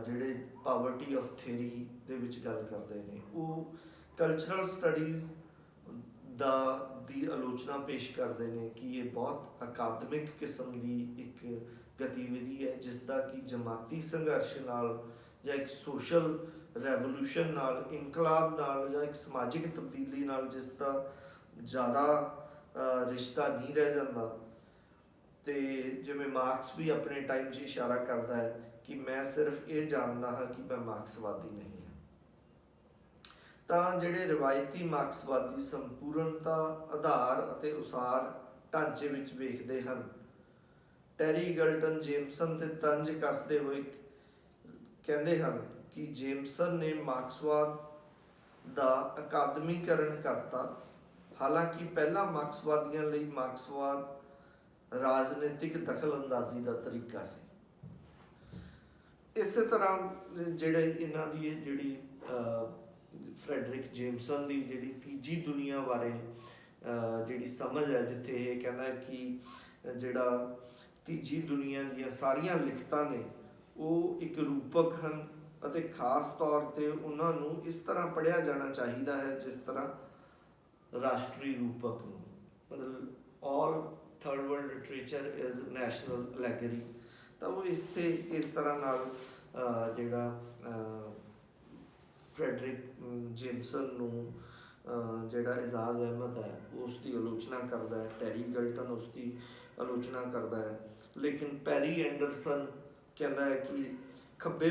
ਜਿਹੜੇ ਪਾਵਰਟੀ ਆਫ ਥਿਊਰੀ ਦੇ ਵਿੱਚ ਗੱਲ ਕਰਦੇ ਨੇ, ਉਹ ਕਲਚਰਲ ਸਟੱਡੀਜ਼ ਦੀ ਆਲੋਚਨਾ ਪੇਸ਼ ਕਰਦੇ ਨੇ ਕਿ ਇਹ ਬਹੁਤ ਅਕਾਦਮਿਕ ਕਿਸਮ ਦੀ ਇੱਕ ਗਤੀਵਿਧੀ ਹੈ, ਜਿਸ ਦਾ ਕਿ ਜਮਾਤੀ ਸੰਘਰਸ਼ ਨਾਲ ਜਾਂ ਇੱਕ ਸੋਸ਼ਲ ਰੈਵੋਲੂਸ਼ਨ ਨਾਲ, ਇਨਕਲਾਬ ਨਾਲ ਜਾਂ ਇੱਕ ਸਮਾਜਿਕ ਤਬਦੀਲੀ ਨਾਲ ਜਿਸ ਦਾ ਜ਼ਿਆਦਾ ਰਿਸ਼ਤਾ ਨਹੀਂ ਰਹਿ ਜਾਂਦਾ। ਤੇ ਜਿਵੇਂ ਮਾਰਕਸ ਵੀ ਆਪਣੇ ਟਾਈਮ 'ਚ ਇਸ਼ਾਰਾ ਕਰਦਾ ਹੈ ਕਿ ਮੈਂ ਸਿਰਫ ਇਹ ਜਾਣਦਾ ਹਾਂ ਕਿ ਮੈਂ ਮਾਰਕਸਵਾਦੀ ਨਹੀਂ ਹਾਂ। ਤਾਂ ਜਿਹੜੇ ਰਵਾਇਤੀ ਮਾਰਕਸਵਾਦੀ ਸੰਪੂਰਨਤਾ, ਆਧਾਰ ਅਤੇ ਉਸਾਰ ਢਾਂਚੇ ਵਿੱਚ ਵੇਖਦੇ ਹਨ, ਟੈਰੀ ਗਲਟਨ ਜੇਮਸਨ ਤੇ ਤੰਜ ਕੱਸਦੇ ਹੋਏ ਕਹਿੰਦੇ ਹਨ ਕਿ ਜੇਮਸਨ ਨੇ ਮਾਰਕਸਵਾਦ ਦਾ ਅਕਾਦਮੀਕਰਨ ਕਰਤਾ। ਹਾਲਾਂਕਿ ਪਹਿਲਾਂ ਮਾਰਕਸਵਾਦੀਆਂ ਲਈ ਮਾਰਕਸਵਾਦ ਰਾਜਨੀਤਿਕ ਦਖਲ-ਅੰਦਾਜ਼ੀ ਦਾ ਤਰੀਕਾ ਸੀ। ਇਸੇ ਤਰ੍ਹਾਂ ਜਿਹੜੇ ਇਹਨਾਂ ਦੀ ਜਿਹੜੀ ਫਰੈਡਰਿਕ ਜੇਮਸਨ ਦੀ ਜਿਹੜੀ ਤੀਜੀ ਦੁਨੀਆ ਬਾਰੇ ਜਿਹੜੀ ਸਮਝ ਹੈ, ਜਿੱਥੇ ਇਹ ਕਹਿੰਦਾ ਕਿ ਜਿਹੜਾ ਤੀਜੀ ਦੁਨੀਆ ਦੀਆਂ ਸਾਰੀਆਂ ਲਿਖਤਾਂ ਨੇ ਉਹ ਇੱਕ ਰੂਪਕ ਹਨ ਅਤੇ ਖਾਸ ਤੌਰ 'ਤੇ ਉਹਨਾਂ ਨੂੰ ਇਸ ਤਰ੍ਹਾਂ ਪੜ੍ਹਿਆ ਜਾਣਾ ਚਾਹੀਦਾ ਹੈ ਜਿਸ ਤਰ੍ਹਾਂ ਰਾਸ਼ਟਰੀ ਰੂਪਕ ਨੂੰ, ਮਤਲਬ all third world literature is national allegory. ਤਾਂ ਉਹ ਇਸ ਤਰ੍ਹਾਂ ਨਾਲ ਜਿਹੜਾ ਫਰੈਡਰਿਕ ਜੇਮਸਨ ਨੂੰ ਜਿਹੜਾ ਇਜ਼ਾਜ਼ ਅਹਿਮਦ ਹੈ ਉਸ ਦੀ ਆਲੋਚਨਾ ਕਰਦਾ ਹੈ, ਟੈਰੀ ਗਲਟਨ ਉਸ ਦੀ ਆਲੋਚਨਾ ਕਰਦਾ ਹੈ। ਲੇਕਿਨ ਪੈਰੀ ਐਂਡਰਸਨ ਕਹਿੰਦਾ ਹੈ ਕਿ ਖੱਬੇ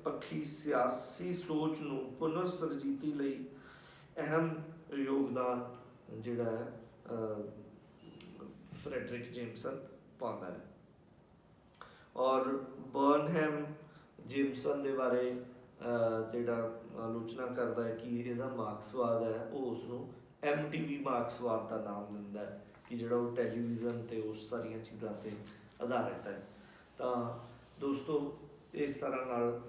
ਪੱਖੀ ਸਿਆਸੀ ਸੋਚ ਨੂੰ ਪੁਨਰ ਸਰਜੀਤੀ ਲਈ ਅਹਿਮ ਯੋਗਦਾਨ ਜਿਹੜਾ ਹੈ ਫਰੈਡਰਿਕ ਜੇਮਸਨ ਪਾਉਂਦਾ ਹੈ। ਔਰ ਬਰਨਹੈਮ ਜੇਮਸਨ ਦੇ ਬਾਰੇ ਜਿਹੜਾ ਆਲੋਚਨਾ ਕਰਦਾ ਹੈ ਕਿ ਇਹਦਾ ਮਾਰਕਸਵਾਦ ਹੈ ਉਹ ਉਸ ਨੂੰ MTV ਮਾਰਕਸਵਾਦ ਦਾ ਨਾਮ ਦਿੰਦਾ ਹੈ ਕਿ ਜਿਹੜਾ ਉਹ ਟੈਲੀਵਿਜ਼ਨ ਤੇ ਉਸ ਸਾਰੀਆਂ ਚੀਜ਼ਾਂ ਤੇ ਆਧਾਰਿਤ ਹੈ। ਤਾਂ ਦੋਸਤੋ ਇਸ ਤਰ੍ਹਾਂ ਨਾਲ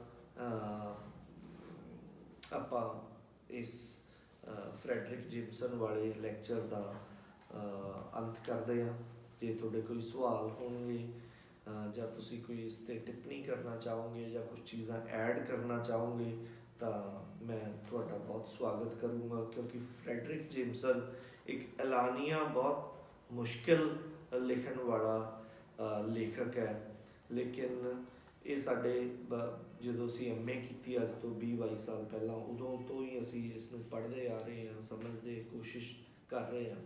ਆਪਾਂ ਇਸ ਫਰੈਡਰਿਕ ਜੇਮਸਨ ਵਾਲੇ ਲੈਕਚਰ ਦਾ ਅੰਤ ਕਰਦੇ ਹਾਂ। ਜੇ ਤੁਹਾਡੇ ਕੋਈ ਸਵਾਲ ਹੋਣਗੇ ਜਾਂ ਤੁਸੀਂ ਕੋਈ ਇਸ 'ਤੇ ਟਿੱਪਣੀ ਕਰਨਾ ਚਾਹੋਗੇ ਜਾਂ ਕੁਝ ਚੀਜ਼ਾਂ ਐਡ ਕਰਨਾ ਚਾਹੋਗੇ ਤਾਂ ਮੈਂ ਤੁਹਾਡਾ ਬਹੁਤ ਸਵਾਗਤ ਕਰੂੰਗਾ, ਕਿਉਂਕਿ ਫਰੈਡਰਿਕ ਜੇਮਸਨ ਇੱਕ ਐਲਾਨੀਆ ਬਹੁਤ ਮੁਸ਼ਕਿਲ ਲਿਖਣ ਵਾਲਾ ਲੇਖਕ ਹੈ। ਲੇਕਿਨ ਇਹ ਸਾਡੇ ਜਦੋਂ ਅਸੀਂ MA ਕੀਤੀ ਅੱਜ ਤੋਂ 20-22 ਸਾਲ ਪਹਿਲਾਂ, ਉਦੋਂ ਤੋਂ ਹੀ ਅਸੀਂ ਇਸ ਨੂੰ ਪੜ੍ਹਦੇ ਆ ਰਹੇ ਹਾਂ, ਸਮਝਦੇ ਕੋਸ਼ਿਸ਼ ਕਰ ਰਹੇ ਹਾਂ।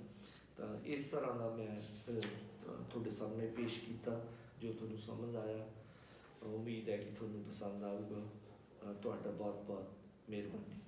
ਤਾਂ ਇਸ ਤਰ੍ਹਾਂ ਦਾ ਮੈਂ ਤੁਹਾਡੇ ਸਾਹਮਣੇ ਪੇਸ਼ ਕੀਤਾ ਜੋ ਤੁਹਾਨੂੰ ਸਮਝ ਆਇਆ। ਉਮੀਦ ਹੈ ਕਿ ਤੁਹਾਨੂੰ ਪਸੰਦ ਆਊਗਾ। ਤੁਹਾਡਾ ਬਹੁਤ ਬਹੁਤ ਮਿਹਰਬਾਨੀ।